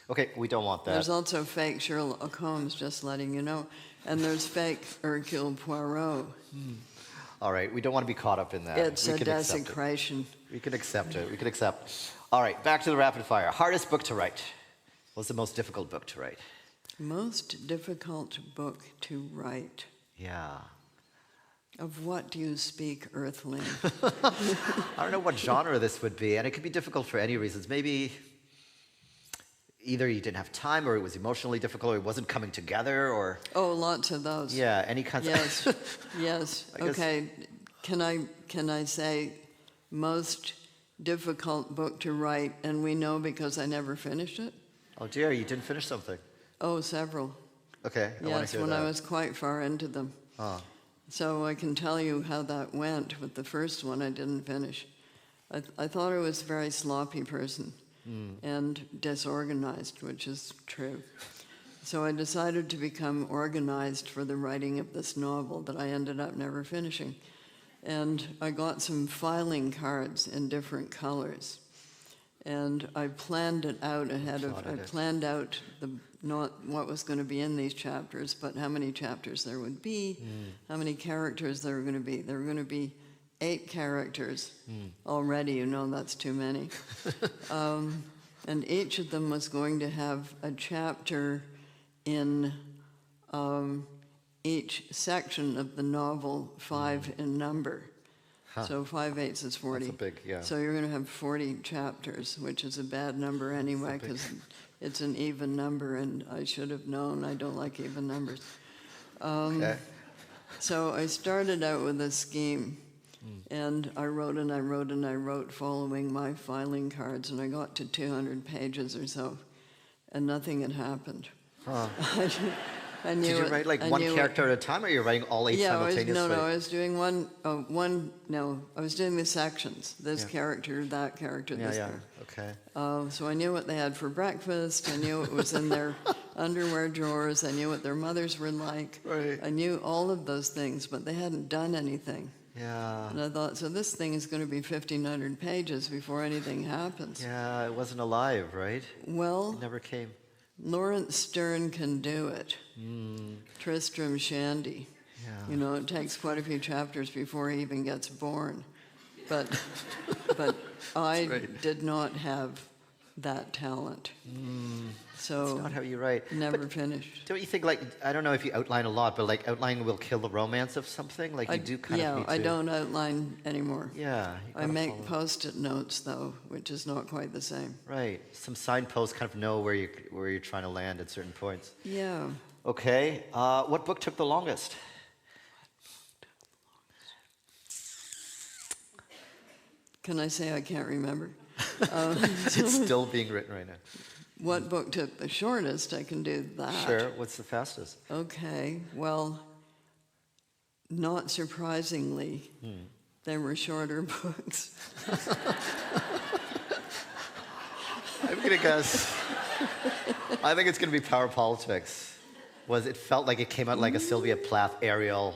Okay, we don't want that. There's also fake Sherlock Holmes, just letting you know. And there's fake Hercule Poirot. All right, we don't want to be caught up in that. It's a desecration. We can accept it. We can accept. All right, back to the rapid fire. Hardest book to write. What's the most difficult book to write? Most difficult book to write. Yeah. Of what do you speak, earthling? I don't know what genre this would be, and it could be difficult for any reasons. Maybe either you didn't have time, or it was emotionally difficult, or it wasn't coming together, or... Oh, lots of those. Yeah, any kinds Yes, of... yes. I guess- Okay, can I say most difficult book to write, and we know because I never finished it? Oh dear, you didn't finish something. Oh, several. Okay, I want Yes, to hear when that. I was quite far into them. Oh. So I can tell you how that went with the first one I didn't finish. I thought I was a very sloppy person and disorganized, which is true. So I decided to become organized for the writing of this novel that I ended up never finishing. And I got some filing cards in different colors. And I planned it out ahead of, I planned out not what was going to be in these chapters, but how many chapters there would be, how many characters there were going to be. There were going to be 8 characters. Already, you know that's too many. And each of them was going to have a chapter in each section of the novel, 5 in number. So 5 eighths is 40. That's a big, yeah. So you're going to have 40 chapters, which is a bad number anyway, because it's an even number, and I should have known I don't like even numbers. Okay. So I started out with a scheme, and I wrote and I wrote and I wrote following my filing cards, and I got to 200 pages or so, and nothing had happened. Huh. I knew Did you it- write like I one knew it. character at a time, or you're writing all 8 simultaneously? I was doing I was doing the sections. This character, that character, this character. Okay. So I knew what they had for breakfast. I knew what was in their underwear drawers. I knew what their mothers were like. Right. I knew all of those things, but they hadn't done anything. Yeah. And I thought, so this thing is going to be 1,500 pages before anything happens. Yeah, it wasn't alive, right? Well, It never came. Lawrence Stern can do it. Tristram Shandy. Yeah. You know, it takes quite a few chapters before he even gets born. But I right. did not have that talent. So That's not how you write. never finished. Don't you think, like, I don't know if you outline a lot, but like outlining will kill the romance of something? Like you do kind of need to... I don't outline anymore. Yeah. you I gotta make follow. post-it notes, though, which is not quite the same. Right. Some signposts kind of know where you're trying to land at certain points. Yeah. Okay. What book took the longest? Can I say I can't remember? It's still being written right now. What book took the shortest? I can do that. Sure. What's the fastest? Okay, well, not surprisingly, they were shorter books. I'm gonna guess. I think it's gonna be Power Politics. It felt like it came out like a Sylvia Plath Ariel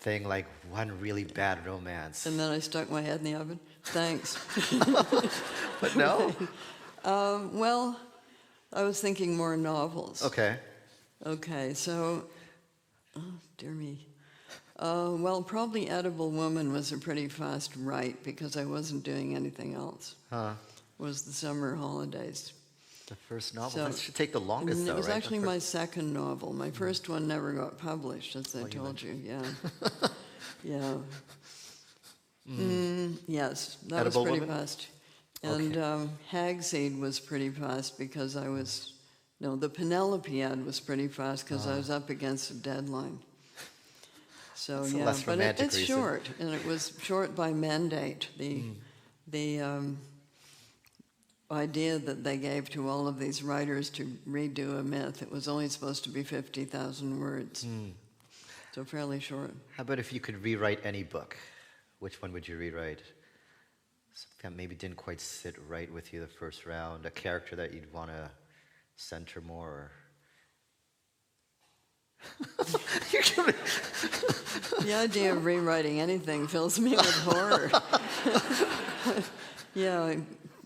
thing, like one really bad romance. And then I stuck my head in the oven. Thanks. But no. Well, I was thinking more novels. Okay. Okay, so, oh, dear me. Well, probably Edible Woman was a pretty fast write because I wasn't doing anything else. Huh. Was the summer holidays. The first novel. So- That should take the longest, And though, it was right? actually my second novel. My first one never got published, as I told you. Yeah. Yeah. Yes, that Edible was pretty Woman? fast. And Hagseed was pretty fast because the Penelope ad was pretty fast because I was up against a deadline. So That's a yeah, less but romantic it's reason. short, and it was short by mandate. The idea that they gave to all of these writers to redo a myth, it was only supposed to be 50,000 words. So fairly short. How about if you could rewrite any book? Which one would you rewrite? Something that maybe didn't quite sit right with you the first round, a character that you'd want to center more. The idea of rewriting anything fills me with horror. Yeah,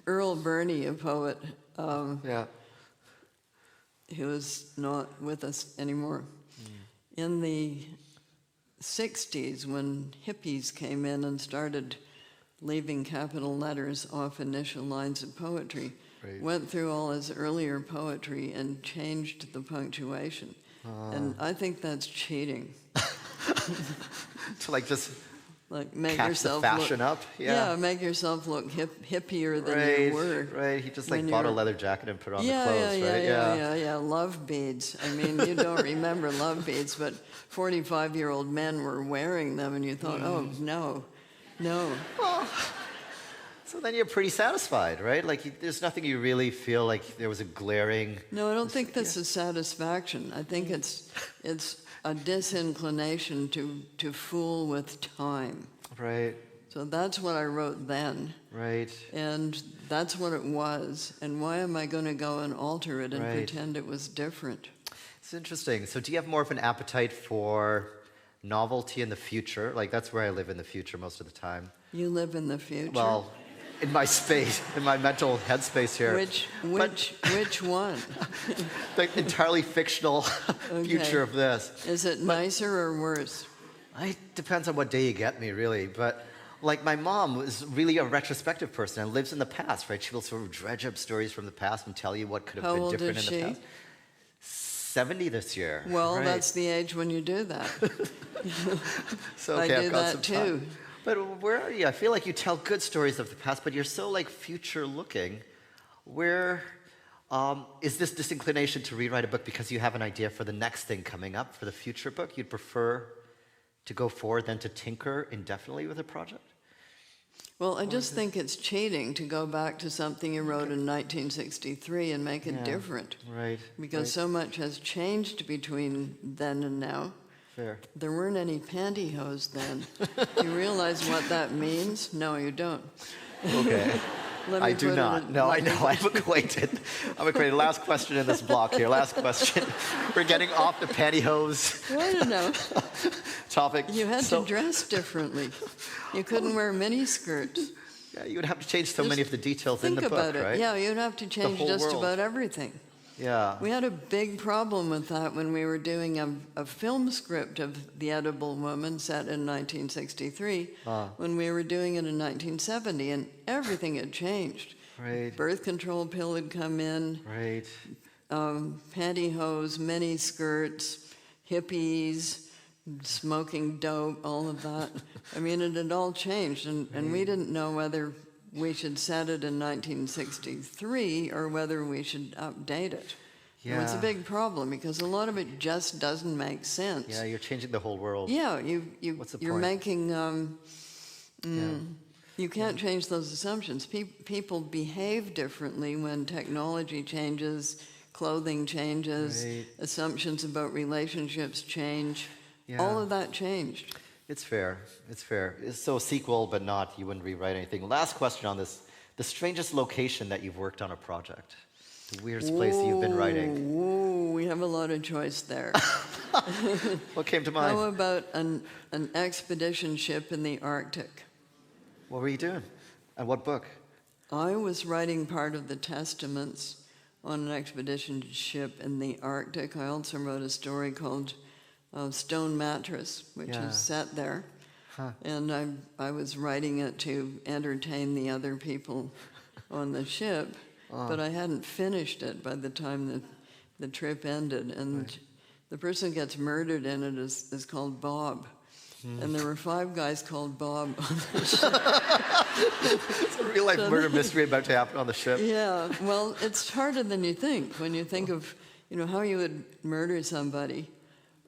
Earl Burney, a poet, Yeah. who is not with us anymore. In the 60s, when hippies came in and started leaving capital letters off initial lines of poetry, Right. went through all his earlier poetry and changed the punctuation. And I think that's cheating. To like just Like make catch the yourself fashion look, up? Yeah. make yourself look hippier than Right, you were. right. He just like when bought a you're- leather jacket and put on Yeah, the clothes, right? yeah. Love beads. I mean, you don't remember love beads, but 45-year-old men were wearing them, and you thought, oh, no. So then you're pretty satisfied, right? Like there's nothing you really feel like there was a glaring. No, I don't think this is satisfaction. I think it's a disinclination to fool with time. Right, So that's what I wrote then, right. and that's what it was. And why am I going to go and alter it and Right. pretend it was different? It's interesting. So do you have more of an appetite for novelty in the future? Like that's where I live in the future most of the time. You live in the future. Well, in my space, in my mental headspace here. Which one? The entirely fictional future of this. Is it nicer or worse? It depends on what day you get me, really. But like my mom was really a retrospective person and lives in the past, right? She will sort of dredge up stories from the past and tell you what could have How been old different is in the she? past. 70 this year. Well, right. that's the age when you do that. So, I okay, do I've got that some too. time. But where are you? I feel like you tell good stories of the past, but you're so like future looking. Where is this disinclination to rewrite a book because you have an idea for the next thing coming up for the future book? You'd prefer to go forward than to tinker indefinitely with a project? Well, I just think it's cheating to go back to something you wrote in 1963 and make it Yeah, different. Right. Because right. so much has changed between then and now. Fair. There weren't any pantyhose then. You realize what that means? No, you don't. Okay. Let me I do put it not. in- No, I let me know. I'm acquainted. I'm acquainted. Last question in this block here. Last question. We're getting off the pantyhose I don't know. topic. You had So- to dress differently. You couldn't wear mini skirts. Yeah, you would have to change so many Just of the details in Think the book, about it. right? Yeah, you'd have to change whole just world. about everything. Yeah. We had a big problem with that when we were doing a film script of The Edible Woman set in 1963, when we were doing it in 1970, and everything had changed. Right. Birth control pill had come in, Right. pantyhose, mini skirts, hippies, smoking dope, all of that. I mean, it had all changed, and we didn't know whether we should set it in 1963 or whether we should update it. It was a Yeah. big problem because a lot of it just doesn't make sense. Yeah, you're changing the whole world. Yeah, What's the you're point? making. Yeah. You can't change those assumptions. People behave differently when technology changes, clothing changes, Right. assumptions about relationships change. Yeah. All of that changed. It's fair. It's fair. So a sequel, but not, you wouldn't rewrite anything. Last question on this. The strangest location that you've worked on a project. The weirdest place you've been writing. Ooh, we have a lot of choice there. What came to mind? How about an expedition ship in the Arctic? What were you doing? And what book? I was writing part of the Testaments on an expedition ship in the Arctic. I also wrote a story called Stone Mattress, which Yeah. is set there. Huh. And I was writing it to entertain the other people on the ship, but I hadn't finished it by the time the trip ended. And the person who gets murdered in it is called Bob. And there were 5 guys called Bob on the ship. It's a real life murder mystery about to happen on the ship. Yeah, well, it's harder than you think when you think of, how you would murder somebody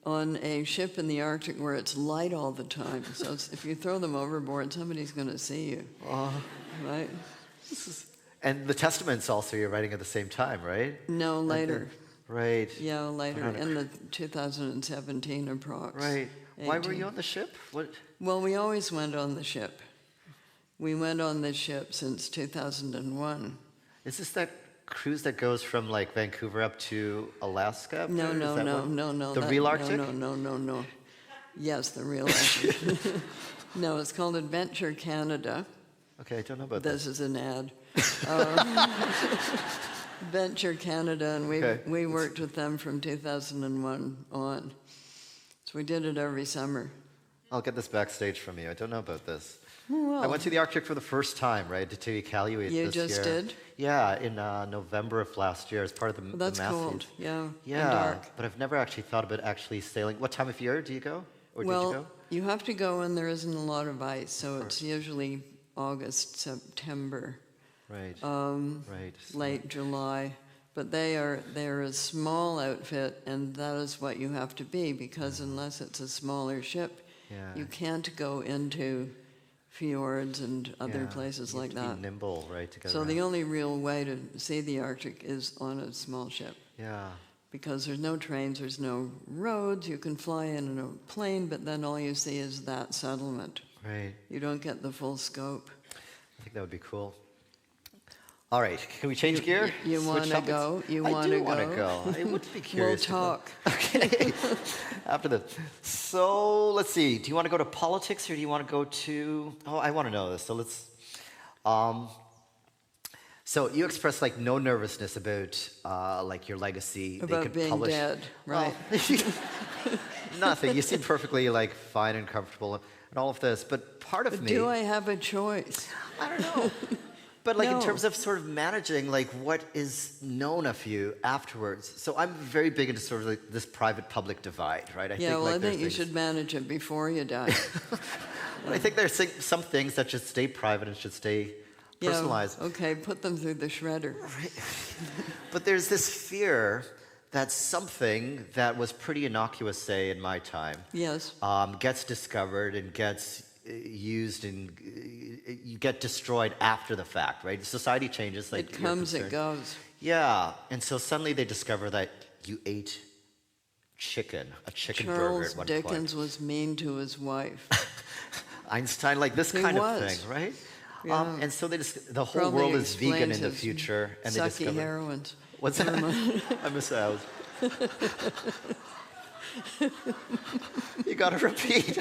on a ship in the Arctic where it's light all the time. So if you throw them overboard, somebody's going to see you, right? And the Testaments also you're writing at the same time, right? No, later. Right. Yeah, later, Right. in the 2017 approx. Right. Why were 18. you on the ship? What? Well, we always went on the ship. We went on this ship since 2001. Is this that cruise that goes from like Vancouver up to Alaska? up No, there? Is no, that no, one? no. The real Arctic? No. Yes, the real Arctic. No, it's called Adventure Canada. Okay, I don't know about This this. is an ad. Adventure Canada, and Okay. we worked with them from 2001 on. So we did it every summer. I'll get this backstage from you. I don't know about this. Well, I went to the Arctic for the first time, right, to evaluate You this just year. did? Yeah, in November of last year as part of the, well, that's the Massey. cold, yeah, Yeah, and dark. but I've never actually thought about actually sailing. What time of year do you go? Or well, did you go? you have to go when there isn't a lot of ice, so it's usually August, September, Right. Right. late July. But they're a small outfit, and that is what you have to be, because unless it's a smaller ship, Yeah. you can't go into fjords and other Yeah, places you have like to that. Be nimble, right? To get So around. the only real way to see the Arctic is on a small ship, Yeah. because there's no trains, there's no roads. You can fly in a plane, but then all you see is that settlement. Right. You don't get the full scope. I think that would be cool. All right. Can we change gear? You Switch want to topics? go? You I want do to want to go? go. I would be We'll curious. to know. talk. Okay. After this. So let's see. Do you want to go to politics or do you want to go to? Oh, I want to know this. So let's. So you expressed like no nervousness about like your legacy. They About could being publish. dead, right? Well, nothing. You seem perfectly like fine and comfortable and all of this. But part of But me. do I have a choice? I don't know. But like in No. terms of sort of managing like what is known of you afterwards. So I'm very big into sort of like this private-public divide, right? I Yeah, well, like I there's think you things- should manage it before you die. But I think there's some things that should stay private and should stay personalized. Yeah, okay, put them through the shredder. But there's this fear that something that was pretty innocuous, say, in my time, Yes. gets discovered and gets used and you get destroyed after the fact, right? Society changes. Like It you're comes, it concerned. goes. Yeah, and so suddenly they discover that you ate chicken, a chicken burger Charles at one Dickens was mean to his wife. point. Einstein, like this He kind was. of thing, right? Yeah. And so the whole Probably world is vegan in explains the his future, and they sucky discover. heroines. What's that? I miss out. You got to repeat.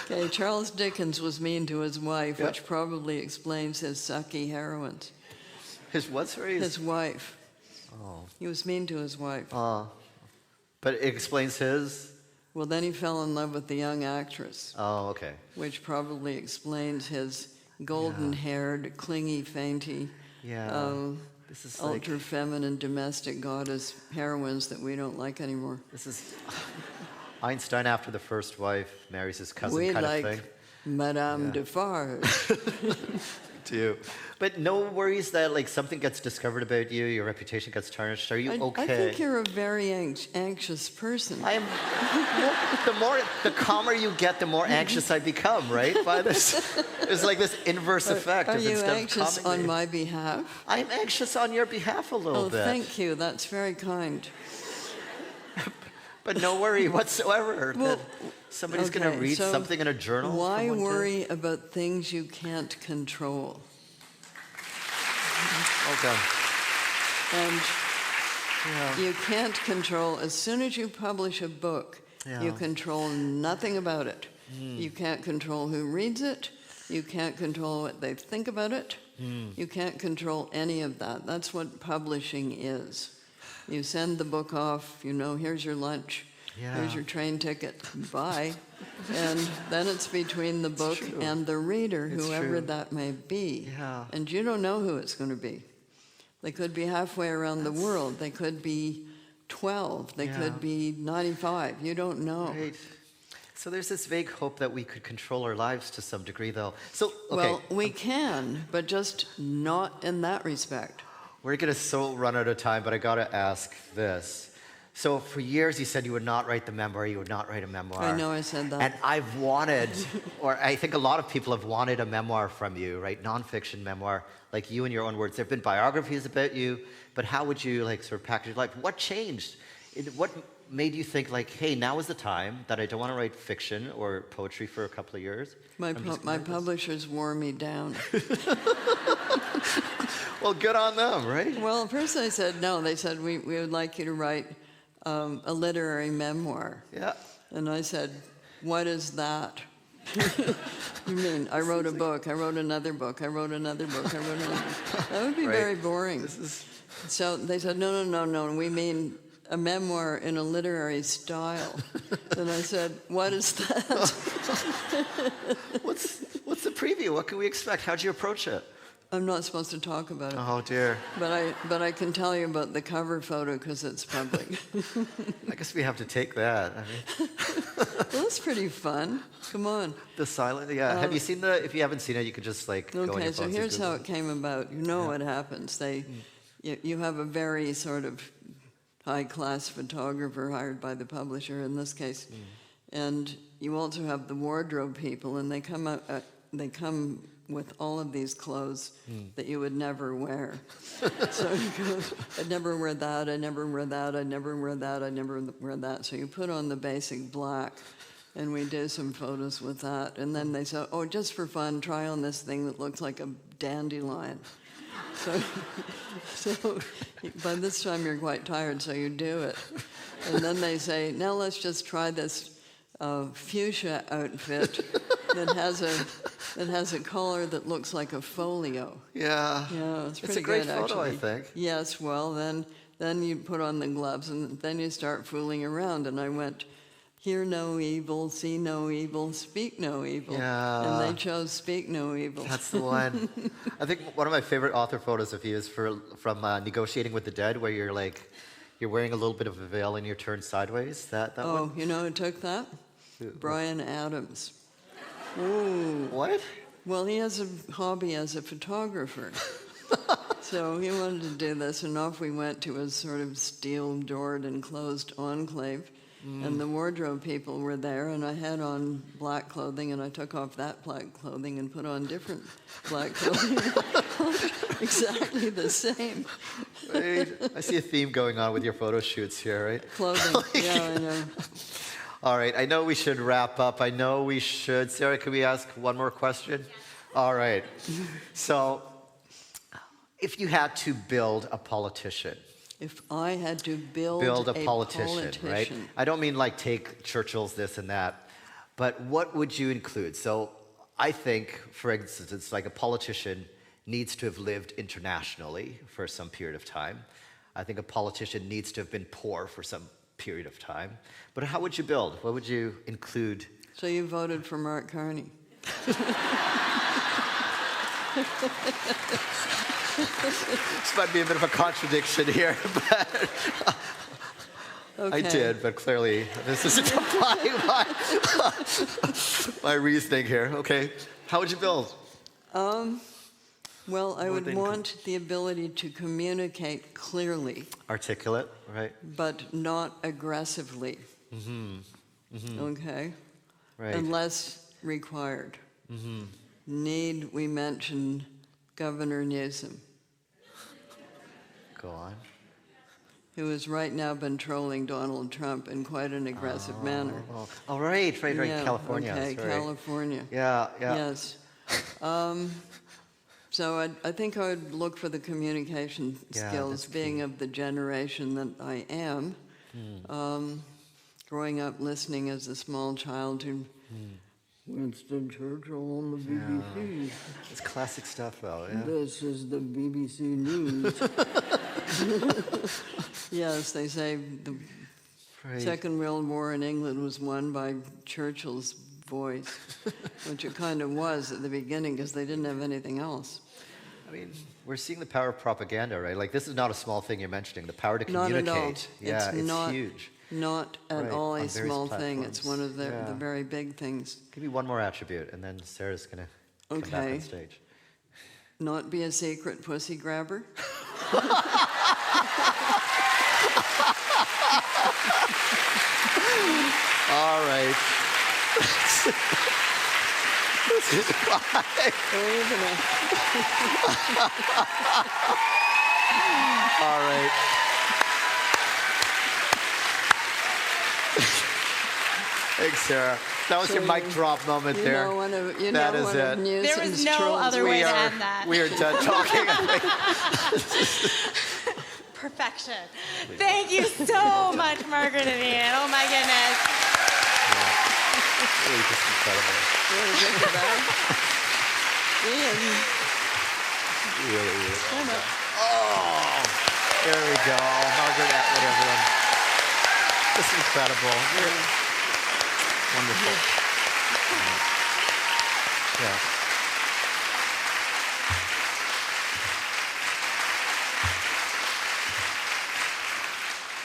Okay, Charles Dickens was mean to his wife, Yeah. which probably explains his sucky heroines. His what? Sorry. His wife. Oh. He was mean to his wife. But it explains his. Well, then he fell in love with the young actress, Oh, okay. which probably explains his golden-haired, clingy, fainty, Yeah. This is like. ultra feminine domestic goddess heroines that we don't like anymore. This is Einstein after the first wife marries his cousin We kind like of thing. Madame Defarge. To you. But no worries that like something gets discovered about you, your reputation gets tarnished. Are you okay? I think you're a very anxious person. I am. The calmer you get, the more anxious I become. Right? By this, there's like this inverse effect. Are of you instead anxious of calming on me, my behalf? I am anxious on your behalf a little Oh, bit. thank you. That's very kind. But no worry whatsoever. Well, that somebody's going to okay, read so something in a journal. Why from one day. worry about things you can't control? Well done. And Yeah. you can't control, as soon as you publish a book, Yeah. you control nothing about it. You can't control who reads it. You can't control what they think about it. You can't control any of that. That's what publishing is. You send the book off, you know, here's your lunch, here's Yeah. your train ticket, bye. And then it's between the book true. and the reader, It's whoever true. that may be. Yeah. And you don't know who it's going to be. They could be halfway around the world. They could be 12. They Yeah. could be 95. You don't know. Right. So there's this vague hope that we could control our lives to some degree, though. So, okay, Well, we can, but just not in that respect. we're going to so run out of time, but I got to ask this. So for years you said you would not write the memoir, you would not write a memoir. I know I said that. And I've wanted, or I think a lot of people have wanted a memoir from you, right? Nonfiction memoir, like you in your own words. There have been biographies about you, but how would you like sort of package your life? What changed? What made you think like, hey, now is the time that I don't want to write fiction or poetry for a couple of years? My I'm just my gonna do this. publishers wore me down. Well, good on them, right? Well, at first I said no. They said, we would like you to write a literary memoir. Yeah. And I said, what is that? You mean, I wrote a book, I wrote another book, I wrote another book, I wrote another book. That would be Right. very boring. This is So they said, no, we mean a memoir in a literary style. And I said, what is that? what's the preview? What can we expect? How'd you approach it? I'm not supposed to talk about it. Oh, dear. But I can tell you about the cover photo because it's public. I guess we have to take that. I mean, Well, that's pretty fun. Come on. the silent, yeah. Have you seen if you haven't seen it, you could just like go on your Okay, so phone and here's Google how it came about. You know what happens. You have a very sort of high-class photographer hired by the publisher in this case, and you also have the wardrobe people, and they come with all of these clothes that you would never wear. So you go, I'd never wear that, I never wear that, I never wear that, I never wear that. So you put on the basic black, and we do some photos with that. And then they say, oh, just for fun, try on this thing that looks like a dandelion. So by this time you're quite tired, so you do it. And then they say, now let's just try this fuchsia outfit that has a collar that looks like a folio. Yeah. Yeah, it's pretty a great good, photo, actually. I think. Yes, well, then you put on the gloves, and then you start fooling around. And I went, hear no evil, see no evil, speak no evil. Yeah. And they chose speak no evil. That's the one. I think one of my favorite author photos of you is from Negotiating with the Dead, where you're wearing a little bit of a veil and you're turned sideways. That one? Oh, you know who took that? Brian Adams. Ooh. What? Well, he has a hobby as a photographer. So he wanted to do this, and off we went to a sort of steel-doored enclosed enclave. And the wardrobe people were there, and I had on black clothing, and I took off that black clothing and put on different black clothing. Exactly the same. Right. I see a theme going on with your photo shoots here, right? Clothing, yeah, I know. All right, I know we should wrap up. I know we should. Sarah, can we ask one more question? All right. So, if you had to build a politician, If I had to build a politician, right? I don't mean like take Churchill's this and that, but what would you include? So I think, for instance, it's like a politician needs to have lived internationally for some period of time. I think a politician needs to have been poor for some period of time. But how would you build? What would you include? So you voted for Mark Carney. This might be a bit of a contradiction here, but Okay. I did, but clearly this isn't applying my reasoning here. Okay, how would you build? Well, I would think- want the ability to communicate clearly, Articulate, right? but not aggressively. Okay? Right. Unless required. Need we mention Governor Newsom, Go on. who has right now been trolling Donald Trump in quite an aggressive manner. Oh, right, Yeah, California. Okay, sorry. California. Yeah. Yes. So I think I would look for the communication Yeah, skills, that's being of the generation that I am. Growing up listening as a small child to Winston Churchill on the BBC. It's classic stuff, though. Yeah. This is the BBC News. Yes, they say the Right. Second World War in England was won by Churchill's voice, which it kind of was at the beginning because they didn't have anything else. I mean, we're seeing the power of propaganda, right? Like, this is not a small thing you're mentioning. The power to Not communicate. at all. Yeah, it's not, huge. Not at Right, all on a various small thing. It's platforms. one of the Yeah. very big things. Give me one more attribute, and then Sarah's going to come back Okay. on stage. Not be a secret pussy grabber. All right. All right. Thanks, Sarah. That was So your mic you- drop moment You there. know one of That one is of it. Newsom's There was no trolls. other way to end that. We are done talking. Perfection. Thank you so much, Margaret and Ian. Oh my goodness. Really just incredible. Really good for that. Ian, Really. stand up. Oh, there we go. Margaret, Atwood, everyone. This is incredible. You're wonderful. Yeah.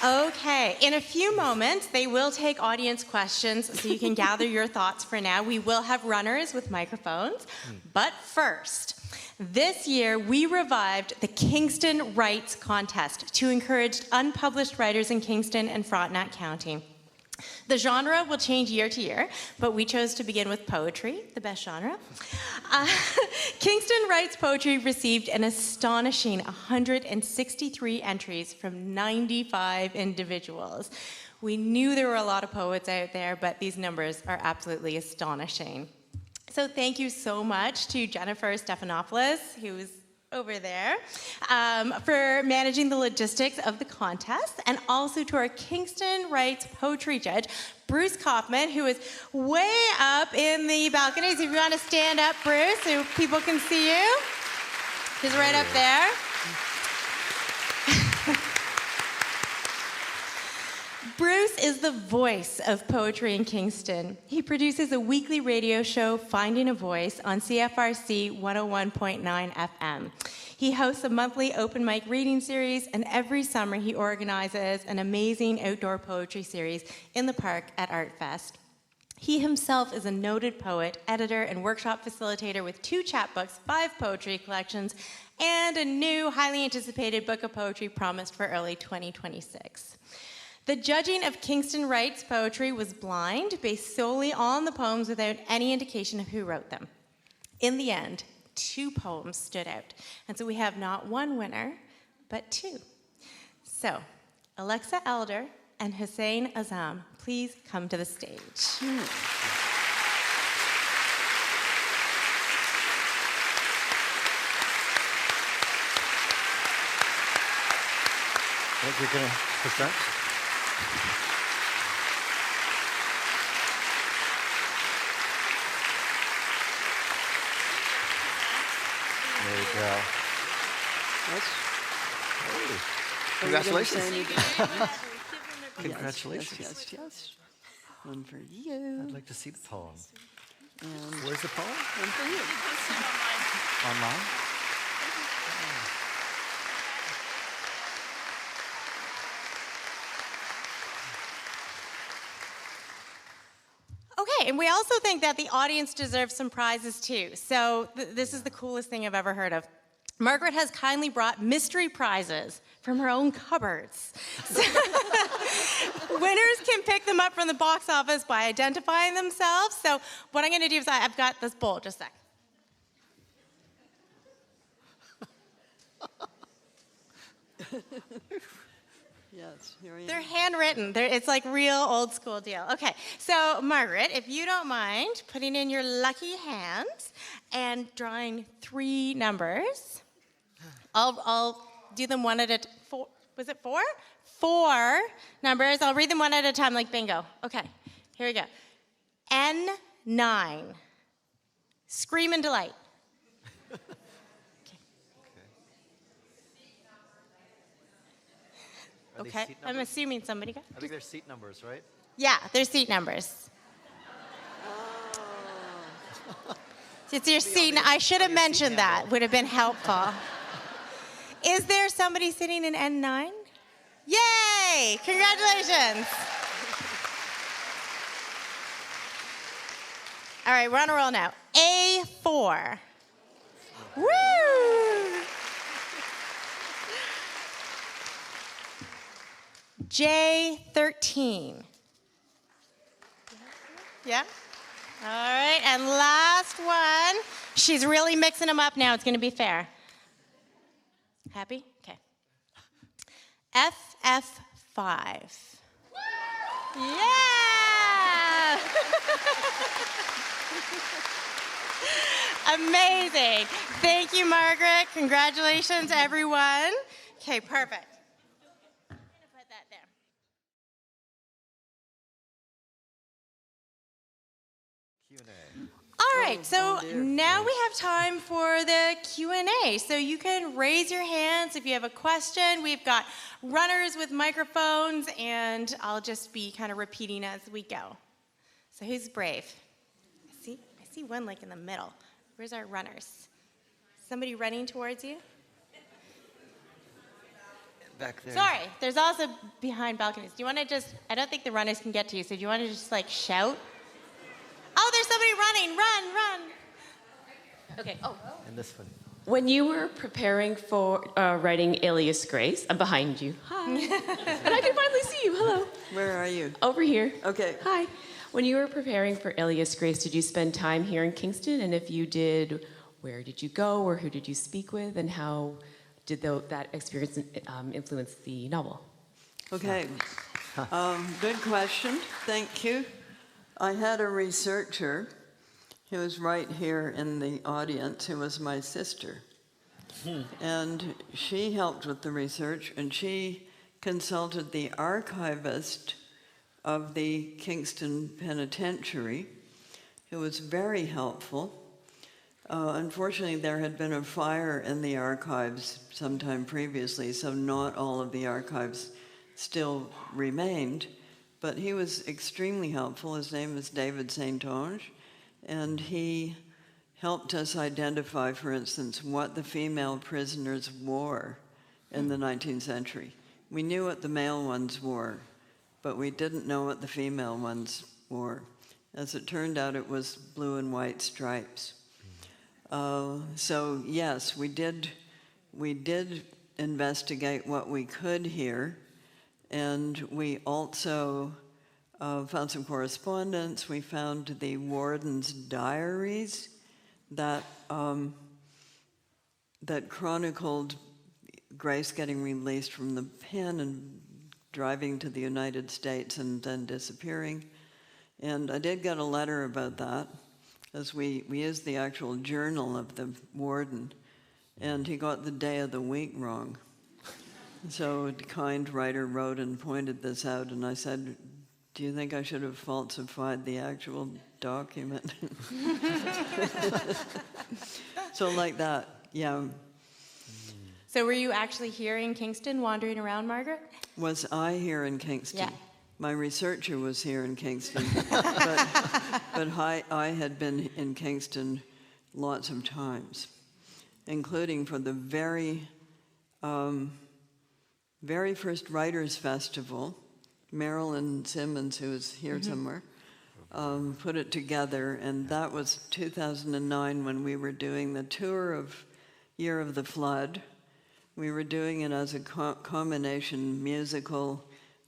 Okay, in a few moments, they will take audience questions, so you can gather your thoughts for now. We will have runners with microphones. But first, this year, we revived the Kingston Writes Contest to encourage unpublished writers in Kingston and Frontenac County. The genre will change year to year, but we chose to begin with poetry, the best genre. Kingston Writes Poetry received an astonishing 163 entries from 95 individuals. We knew there were a lot of poets out there, but these numbers are absolutely astonishing. So thank you so much to Jennifer Stephanopoulos, who's over there, for managing the logistics of the contest, and also to our Kingston Writes poetry judge, Bruce Kaufman, who is way up in the balconies. If you want to stand up, Bruce, so people can see you. He's right up there. Bruce is the voice of poetry in Kingston. He produces a weekly radio show, Finding a Voice, on CFRC 101.9 FM. He hosts a monthly open mic reading series, and every summer he organizes an amazing outdoor poetry series in the park at WritersFest. He himself is a noted poet, editor, and workshop facilitator with 2 chapbooks, 5 poetry collections, and a new, highly anticipated book of poetry promised for early 2026. The judging of Kingston Writes poetry was blind, based solely on the poems without any indication of who wrote them. In the end, 2 poems stood out, and so we have not 1 winner, but 2. So, Alexa Elder and Hussein Azam, please come to the stage. I think you're going to present. There you go. Congratulations. Congratulations. Yes. One for you. I'd like to see the poem. And Where's the poem? one for you. Online? Okay, and we also think that the audience deserves some prizes too. So this is the coolest thing I've ever heard of. Margaret has kindly brought mystery prizes from her own cupboards. So winners can pick them up from the box office by identifying themselves. So what I'm going to do is I've got this bowl, just a sec. Yes, here I am. They're handwritten. It's like real old school deal. Okay, so Margaret, if you don't mind putting in your lucky hands and drawing 3 numbers. I'll do them one at a time. Was it 4? 4 numbers. I'll read them one at a time like bingo. Okay, here we go. N9. Scream in delight. Okay, I'm assuming somebody got. I think they're seat numbers, right? Yeah, they're seat numbers. It's your seat. I should have mentioned that. Would have been helpful. Is there somebody sitting in N9? Yay! Congratulations. All right, we're on a roll now. A4. Woo! J13. Yeah? All right, and last one. She's really mixing them up now. It's going to be fair. Happy? Okay. FF5. Yeah! Amazing. Thank you, Margaret. Congratulations, everyone. Okay, perfect. I'm going to put that there. Q&A. All right, so now we have time for the Q&A. So you can raise your hands if you have a question. We've got runners with microphones, and I'll just be kind of repeating as we go. So who's brave? I see one like in the middle. Where's our runners? Somebody running towards you? back there. Sorry, there's also behind balconies. Do you want to just, I don't think the runners can get to you, so do you want to just like shout? Oh, there's somebody running, run. Okay. Oh. And this one. When you were preparing for writing Alias Grace, I'm behind you. Hi. And I can finally see you. Hello. Where are you? Over here. Okay. Hi. When you were preparing for Alias Grace, did you spend time here in Kingston? And if you did, where did you go, or who did you speak with, and how did that experience influence the novel? Okay. Good question. Thank you. I had a researcher who was right here in the audience, who was my sister. And she helped with the research, and she consulted the archivist of the Kingston Penitentiary, who was very helpful. Unfortunately, there had been a fire in the archives sometime previously, so not all of the archives still remained, but he was extremely helpful. His name is David Saint-Onge, and he helped us identify, for instance, what the female prisoners wore in the 19th century. We knew what the male ones wore, but we didn't know what the female ones wore. As it turned out, it was blue and white stripes. So yes, we did investigate what we could here, and we also found some correspondence. We found the warden's diaries that chronicled Grace getting released from the pen and driving to the United States and then disappearing. And I did get a letter about that, as we used the actual journal of the warden, and he got the day of the week wrong. So a kind writer wrote and pointed this out, and I said, do you think I should have falsified the actual document? So like that, yeah. So were you actually here in Kingston wandering around, Margaret? Was I here in Kingston? Yeah. My researcher was here in Kingston, but I had been in Kingston lots of times, including for the very first Writers Festival. Marilyn Simmons, who is here somewhere, put it together, and that was 2009 when we were doing the tour of Year of the Flood. We were doing it as a combination musical,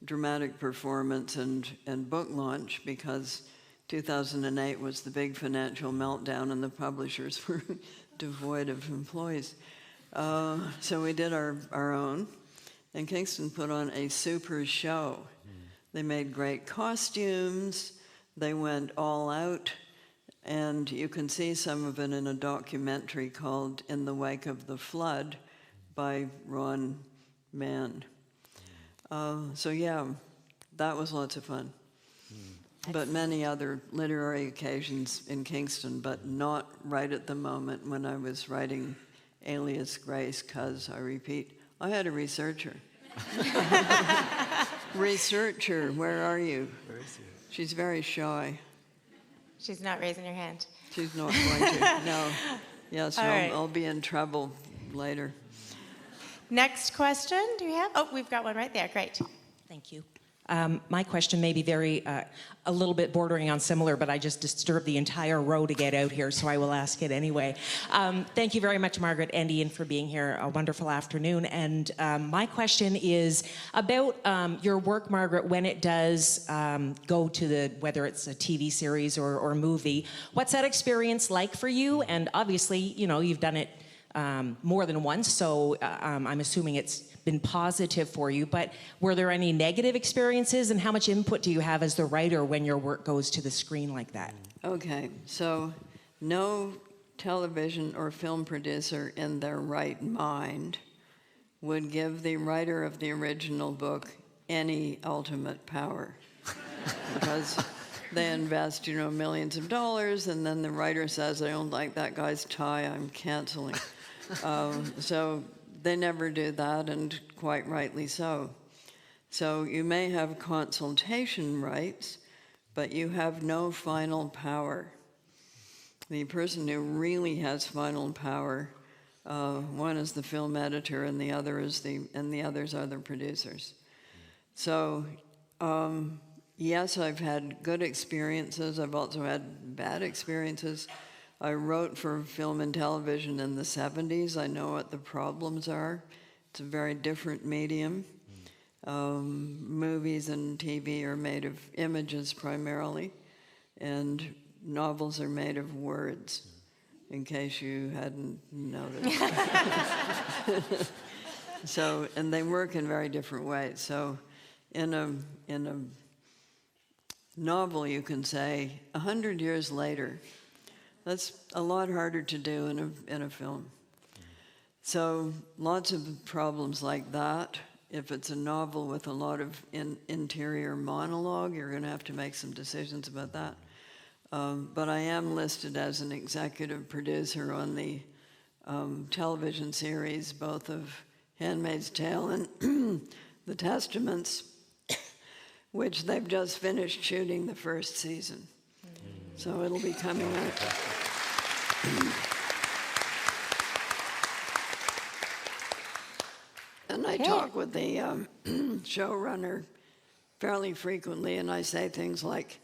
dramatic performance, and book launch, because 2008 was the big financial meltdown and the publishers were devoid of employees. So we did our own, and Kingston put on a super show. They made great costumes, they went all out, and you can see some of it in a documentary called In the Wake of the Flood by Ron Mann. So yeah, that was lots of fun. But many other literary occasions in Kingston, but not right at the moment when I was writing Alias Grace, because, I repeat, I had a researcher. Researcher, where are you? Where is he? She's very shy. She's not raising her hand. She's not going to, no. Yes, All right. I'll be in trouble later. Next question, do we have? Oh, we've got one right there, great. Thank you. My question may be a little bit bordering on similar, but I just disturbed the entire row to get out here, so I will ask it anyway. Thank you very much, Margaret and Ian, for being here. A wonderful afternoon. And my question is about your work, Margaret, when it does go to whether it's a TV series or movie. What's that experience like for you? And obviously, you've done it more than once, so I'm assuming it's been positive for you, but were there any negative experiences, and how much input do you have as the writer when your work goes to the screen like that? Okay, so no television or film producer in their right mind would give the writer of the original book any ultimate power. Because they invest, millions of dollars, and then the writer says, I don't like that guy's tie, I'm canceling. So they never do that, and quite rightly so. So you may have consultation rights, but you have no final power. The person who really has final power One is the film editor, and the others are the producers. So, yes, I've had good experiences. I've also had bad experiences. I wrote for film and television in the 70s. I know what the problems are. It's a very different medium. Movies and TV are made of images primarily, and novels are made of words, in case you hadn't noticed. So, and they work in very different ways. So, in a novel, you can say 100 years later. That's a lot harder to do in a film. So, lots of problems like that. If it's a novel with a lot of interior monologue, you're going to have to make some decisions about that. But I am listed as an executive producer on the television series, both of Handmaid's Tale and The Testaments, which they've just finished shooting the first season. So it'll be coming out. And I talk with the showrunner fairly frequently, and I say things like,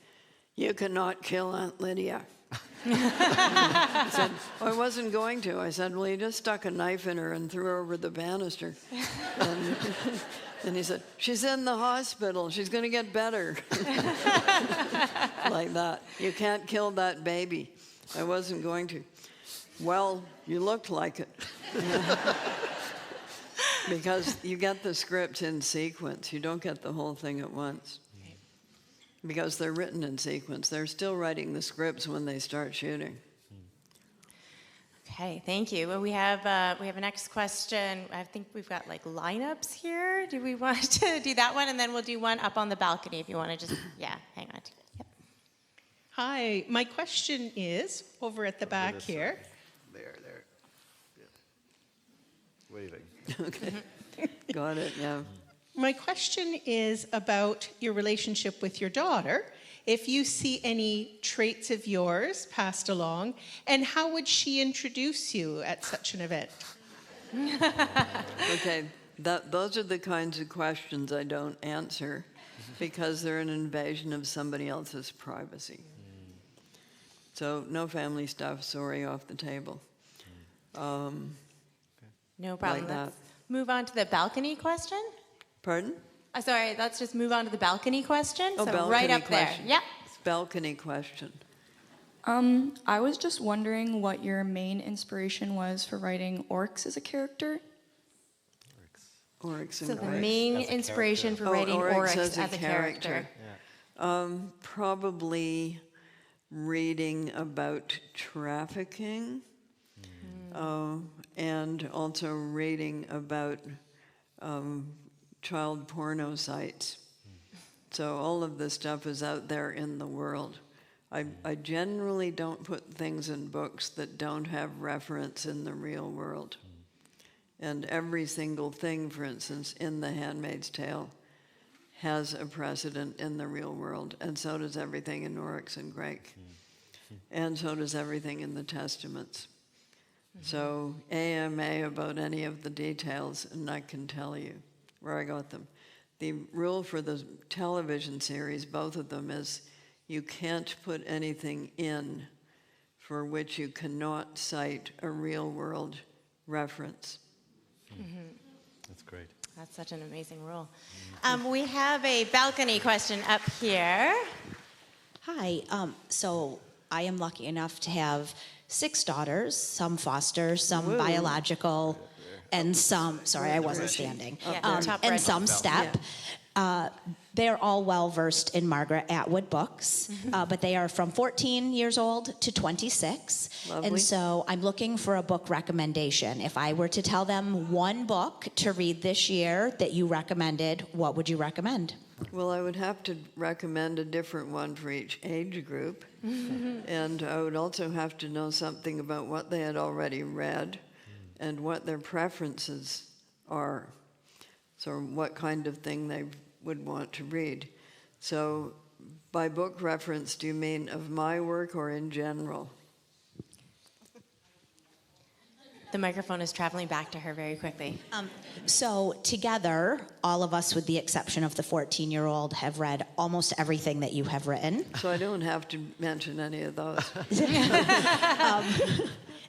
"You cannot kill Aunt Lydia." He said, "I wasn't going to." I said, "Well, you just stuck a knife in her and threw her over the banister." And he said, "She's in the hospital. She's going to get better." Like that. "You can't kill that baby." I wasn't going to. "Well, you looked like it." Because you get the script in sequence. You don't get the whole thing at once. Because they're written in sequence. They're still writing the scripts when they start shooting. Okay, thank you. Well, we have a next question. I think we've got like lineups here. Do we want to do that one? And then we'll do one up on the balcony if you want to just, hang on. Yep. Hi, my question is over at the back here. There. Yeah. Waving. Okay. Got it, yeah. My question is about your relationship with your daughter. If you see any traits of yours passed along, and how would she introduce you at such an event? Okay, those are the kinds of questions I don't answer because they're an invasion of somebody else's privacy. So no family stuff, sorry, off the table. No problem. Like that. Let's move on to the balcony question. Pardon? Sorry, let's just move on to the balcony question. Oh, so balcony right up question. there. Yep. Balcony question. I was just wondering what your main inspiration was for writing orcs as a character. Oryx and So the Grace. main inspiration for writing Oryx Oryx as a character. Probably reading about trafficking, and also reading about child porno sites. So all of this stuff is out there in the world. I generally don't put things in books that don't have reference in the real world. And every single thing, for instance, in The Handmaid's Tale has a precedent in the real world, and so does everything in Oryx and Greek. And so does everything in the Testaments. So AMA about any of the details, and I can tell you where I got them. The rule for the television series, both of them, is you can't put anything in for which you cannot cite a real world reference. That's great. That's such an amazing rule. We have a balcony question up here. Hi. So I am lucky enough to have 6 daughters, some foster, some biological, and some, sorry, I wasn't standing, and some step. They're all well-versed in Margaret Atwood books, but they are from 14 years old to 26. Lovely. And so I'm looking for a book recommendation. If I were to tell them one book to read this year that you recommended, what would you recommend? Well, I would have to recommend a different one for each age group. And I would also have to know something about what they had already read and what their preferences are. So what kind of thing they would want to read. So by book reference, do you mean of my work or in general? The microphone is traveling back to her very quickly. So together, all of us, with the exception of the 14-year-old, have read almost everything that you have written. So I don't have to mention any of those.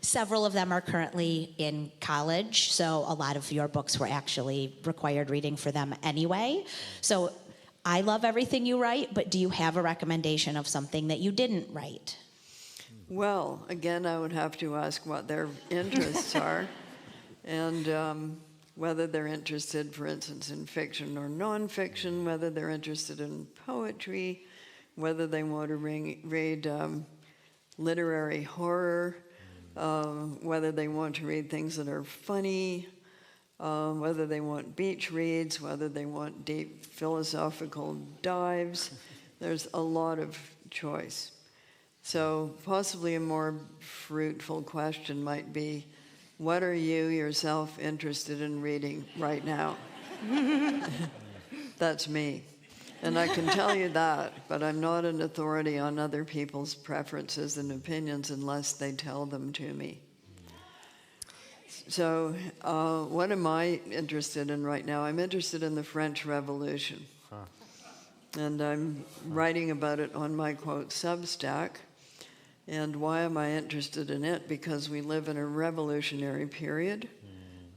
Several of them are currently in college, so a lot of your books were actually required reading for them anyway. So I love everything you write, but do you have a recommendation of something that you didn't write? Well, again, I would have to ask what their interests are, and whether they're interested, for instance, in fiction or nonfiction, whether they're interested in poetry, whether they want to read literary horror, whether they want to read things that are funny, whether they want beach reads, whether they want deep philosophical dives. There's a lot of choice. So possibly a more fruitful question might be, what are you yourself interested in reading right now? That's me. And I can tell you that, but I'm not an authority on other people's preferences and opinions unless they tell them to me. So what am I interested in right now? I'm interested in the French Revolution. And I'm writing about it on my, quote, Substack. And why am I interested in it? Because we live in a revolutionary period,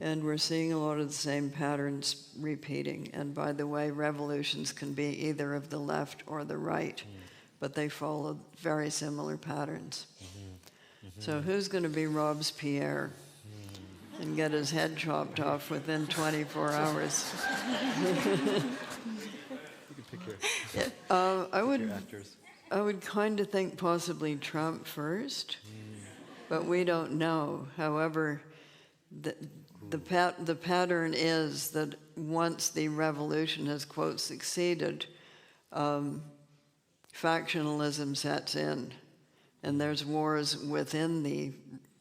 and we're seeing a lot of the same patterns repeating. And by the way, revolutions can be either of the left or the right, but they follow very similar patterns. So who's going to be Robespierre and get his head chopped off within 24 hours? I would kind of think possibly Trump first, but we don't know. However, the pattern is that once the revolution has, quote, succeeded, factionalism sets in, and there's wars within the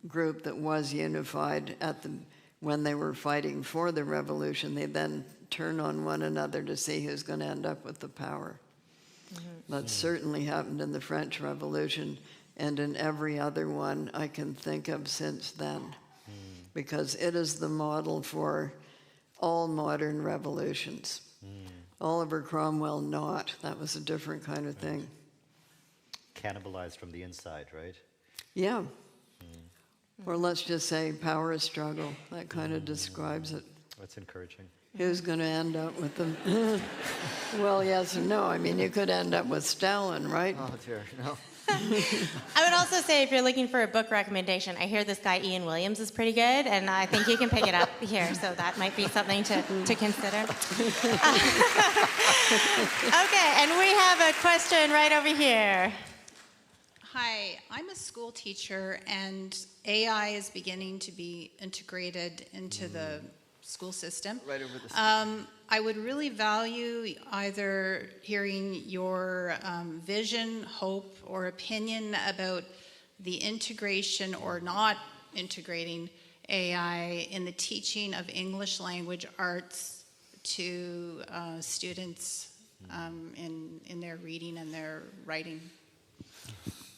group that was unified when they were fighting for the revolution. They then turn on one another to see who's going to end up with the power. That certainly happened in the French Revolution and in every other one I can think of since then, because it is the model for all modern revolutions. Oliver Cromwell not. That was a different kind of thing. Cannibalized from the inside, right? Yeah. Or let's just say power struggle. That kind of describes it. That's encouraging. Who's going to end up with them? Well, yes and no. I mean, you could end up with Stalin, right? Oh, dear, no. I would also say if you're looking for a book recommendation, I hear this guy Ian Williams is pretty good, and I think you can pick it up here, so that might be something to consider. Okay, and we have a question right over here. Hi, I'm a school teacher, and AI is beginning to be integrated into the school system. Right over this. I would really value either hearing your vision, hope, or opinion about the integration or not integrating AI in the teaching of English language arts to students in their reading and their writing.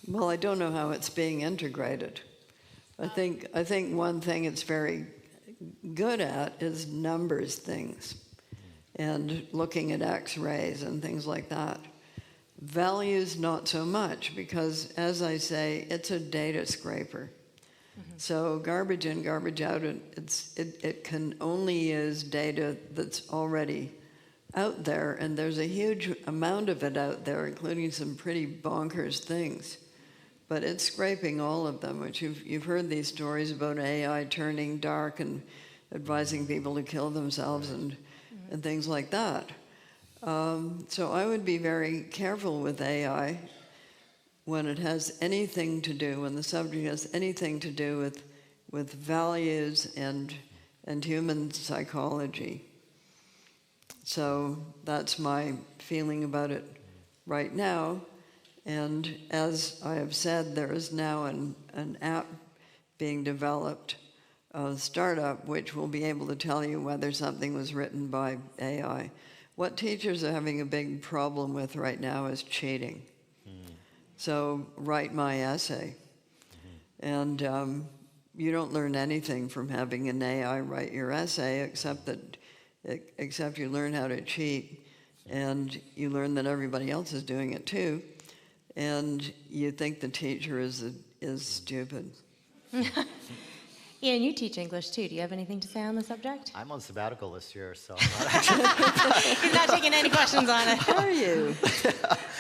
Well, I don't know how it's being integrated. I think one thing it's very good at is numbers things and looking at x-rays and things like that. Values not so much, because as I say, it's a data scraper. So garbage in, garbage out, it can only use data that's already out there, and there's a huge amount of it out there, including some pretty bonkers things. But it's scraping all of them, which you've heard these stories about AI turning dark and advising people to kill themselves and things like that. So I would be very careful with AI when it has anything to do, when the subject has anything to do with values and human psychology. So that's my feeling about it right now. And as I have said, there is now an app being developed, a startup, which will be able to tell you whether something was written by AI. What teachers are having a big problem with right now is cheating. So write my essay. And you don't learn anything from having an AI write your essay, except you learn how to cheat, and you learn that everybody else is doing it too, and you think the teacher is stupid. Ian, you teach English too. Do you have anything to say on the subject? I'm on sabbatical this year, so He's not taking any questions on it. Are you?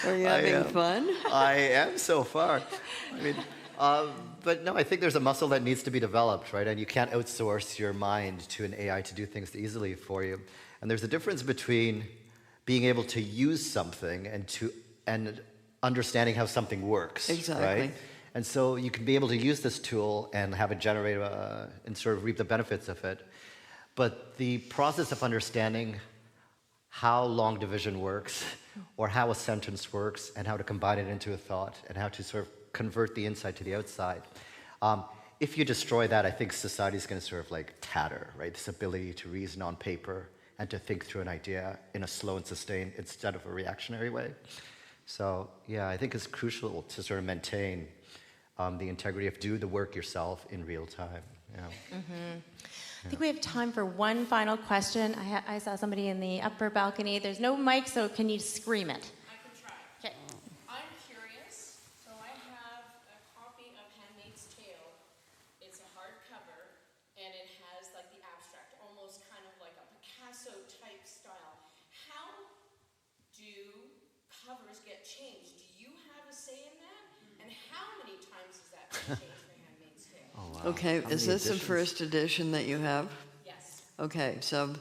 Are you having fun? I am so far. I mean, but no, I think there's a muscle that needs to be developed, right? And you can't outsource your mind to an AI to do things easily for you. And there's a difference between being able to use something and understanding how something works, Exactly. right? And so you can be able to use this tool and have it generate and sort of reap the benefits of it. But the process of understanding how long division works, or how a sentence works, and how to combine it into a thought, and how to sort of convert the inside to the outside. If you destroy that, I think society's going to sort of like tatter, right? This ability to reason on paper and to think through an idea in a slow and sustained instead of a reactionary way. So yeah, I think it's crucial to sort of maintain the integrity of do the work yourself in real time. Yeah. I think we have time for one final question. I saw somebody in the upper balcony. There's no mic, so can you scream it? I can try. Okay. I'm curious, so I have a copy of Handmaid's Tale. It's a hardcover, and it has like the abstract, almost kind of like a Picasso-type style. How do covers get changed? Do you have a say in that? And how many times is that been changed for Handmaid's Tale? Oh, wow. Okay, How is many this the editions? first edition that you have? Yes. Okay, so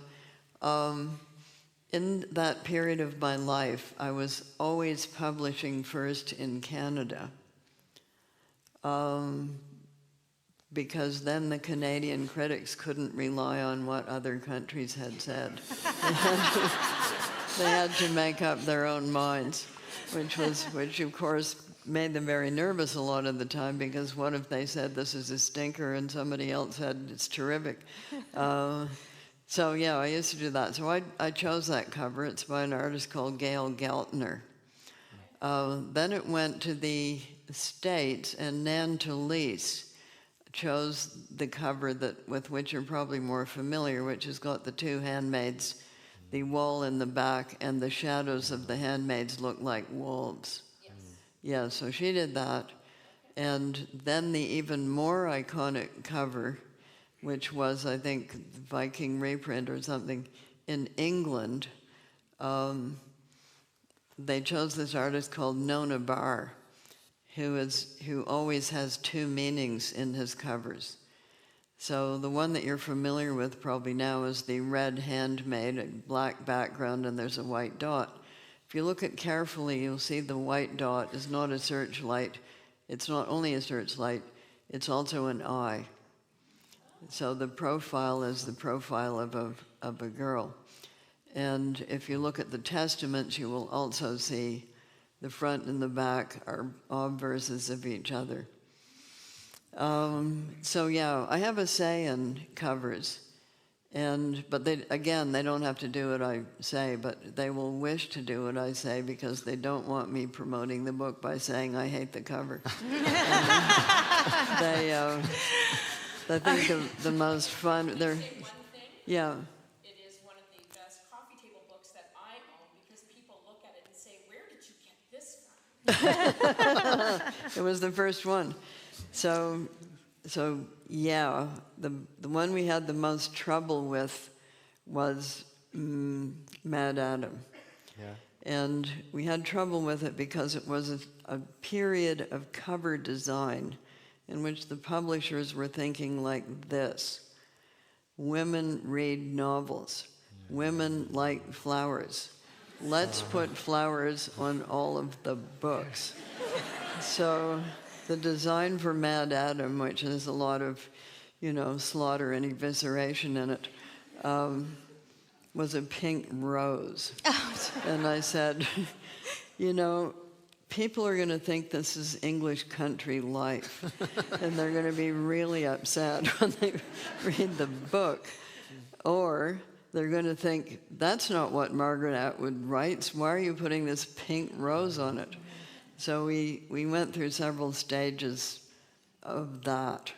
in that period of my life, I was always publishing first in Canada, because then the Canadian critics couldn't rely on what other countries had said. They had to make up their own minds, which of course made them very nervous a lot of the time, because what if they said this is a stinker and somebody else said it's terrific? So yeah, I used to do that. So I chose that cover. It's by an artist called Gail Geltner. Then it went to the States, and Nan Talese chose the cover with which you're probably more familiar, which has got the two handmaids, the wall in the back, and the shadows of the handmaids look like wolves. Yes. Yeah, so she did that. And then the even more iconic cover, which was, I think, Viking reprint or something, in England, they chose this artist called Nona Barr, who always has two meanings in his covers. So the one that you're familiar with probably now is the red handmaid, a black background, and there's a white dot. If you look at carefully, you'll see the white dot is not a searchlight. It's not only a searchlight, it's also an eye. So the profile is the profile of a girl. And if you look at the Testaments, you will also see the front and the back are obverses of each other. So yeah, I have a say in covers. But they don't have to do what I say, but they will wish to do what I say because they don't want me promoting the book by saying I hate the cover. They think the most fun. Yeah. It is one of the best coffee table books that I own because people look at it and say, "Where did you get this from?" It was the first one. So yeah, the one we had the most trouble with was Mad Adam. Yeah. And we had trouble with it because it was a period of cover design in which the publishers were thinking like this: women read novels, women like flowers. Let's put flowers on all of the books. So the design for Mad Adam, which has a lot of, slaughter and evisceration in it, was a pink rose. And I said, people are going to think this is English country life, and they're going to be really upset when they read the book. Or they're going to think, that's not what Margaret Atwood writes. Why are you putting this pink rose on it? So we went through several stages of that.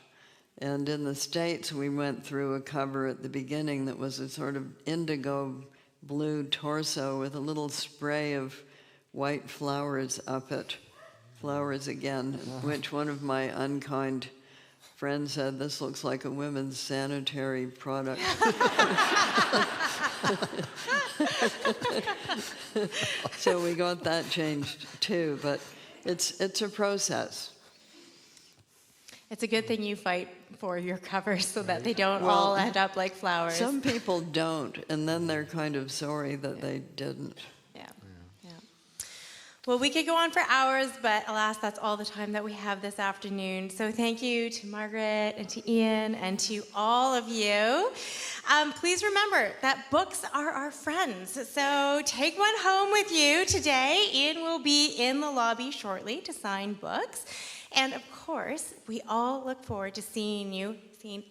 And in the States, we went through a cover at the beginning that was a sort of indigo blue torso with a little spray of white flowers up it. Flowers again, which one of my unkind friends said, "This looks like a women's sanitary product." So we got that changed too, but it's a process. It's a good thing you fight for your covers so that they don't all end up like flowers. Some people don't, and then they're kind of sorry that they didn't. Yeah. Well, we could go on for hours, but alas, that's all the time that we have this afternoon. So thank you to Margaret and to Ian and to all of you. Please remember that books are our friends. So take one home with you today. Ian will be in the lobby shortly to sign books. And of course, we all look forward to seeing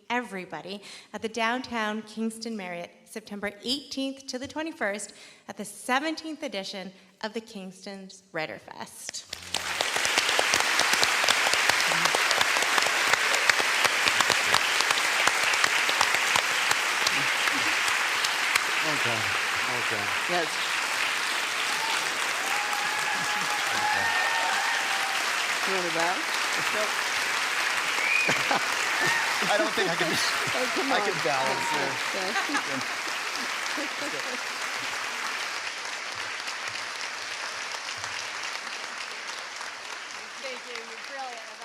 everybody at the downtown Kingston Marriott, September 18th to the 21st at the 17th edition of the Kingston's WritersFest. Okay. Yes. You want to bow? I don't think I can. Oh, come I on. can balance there. Thank you. You're brilliant.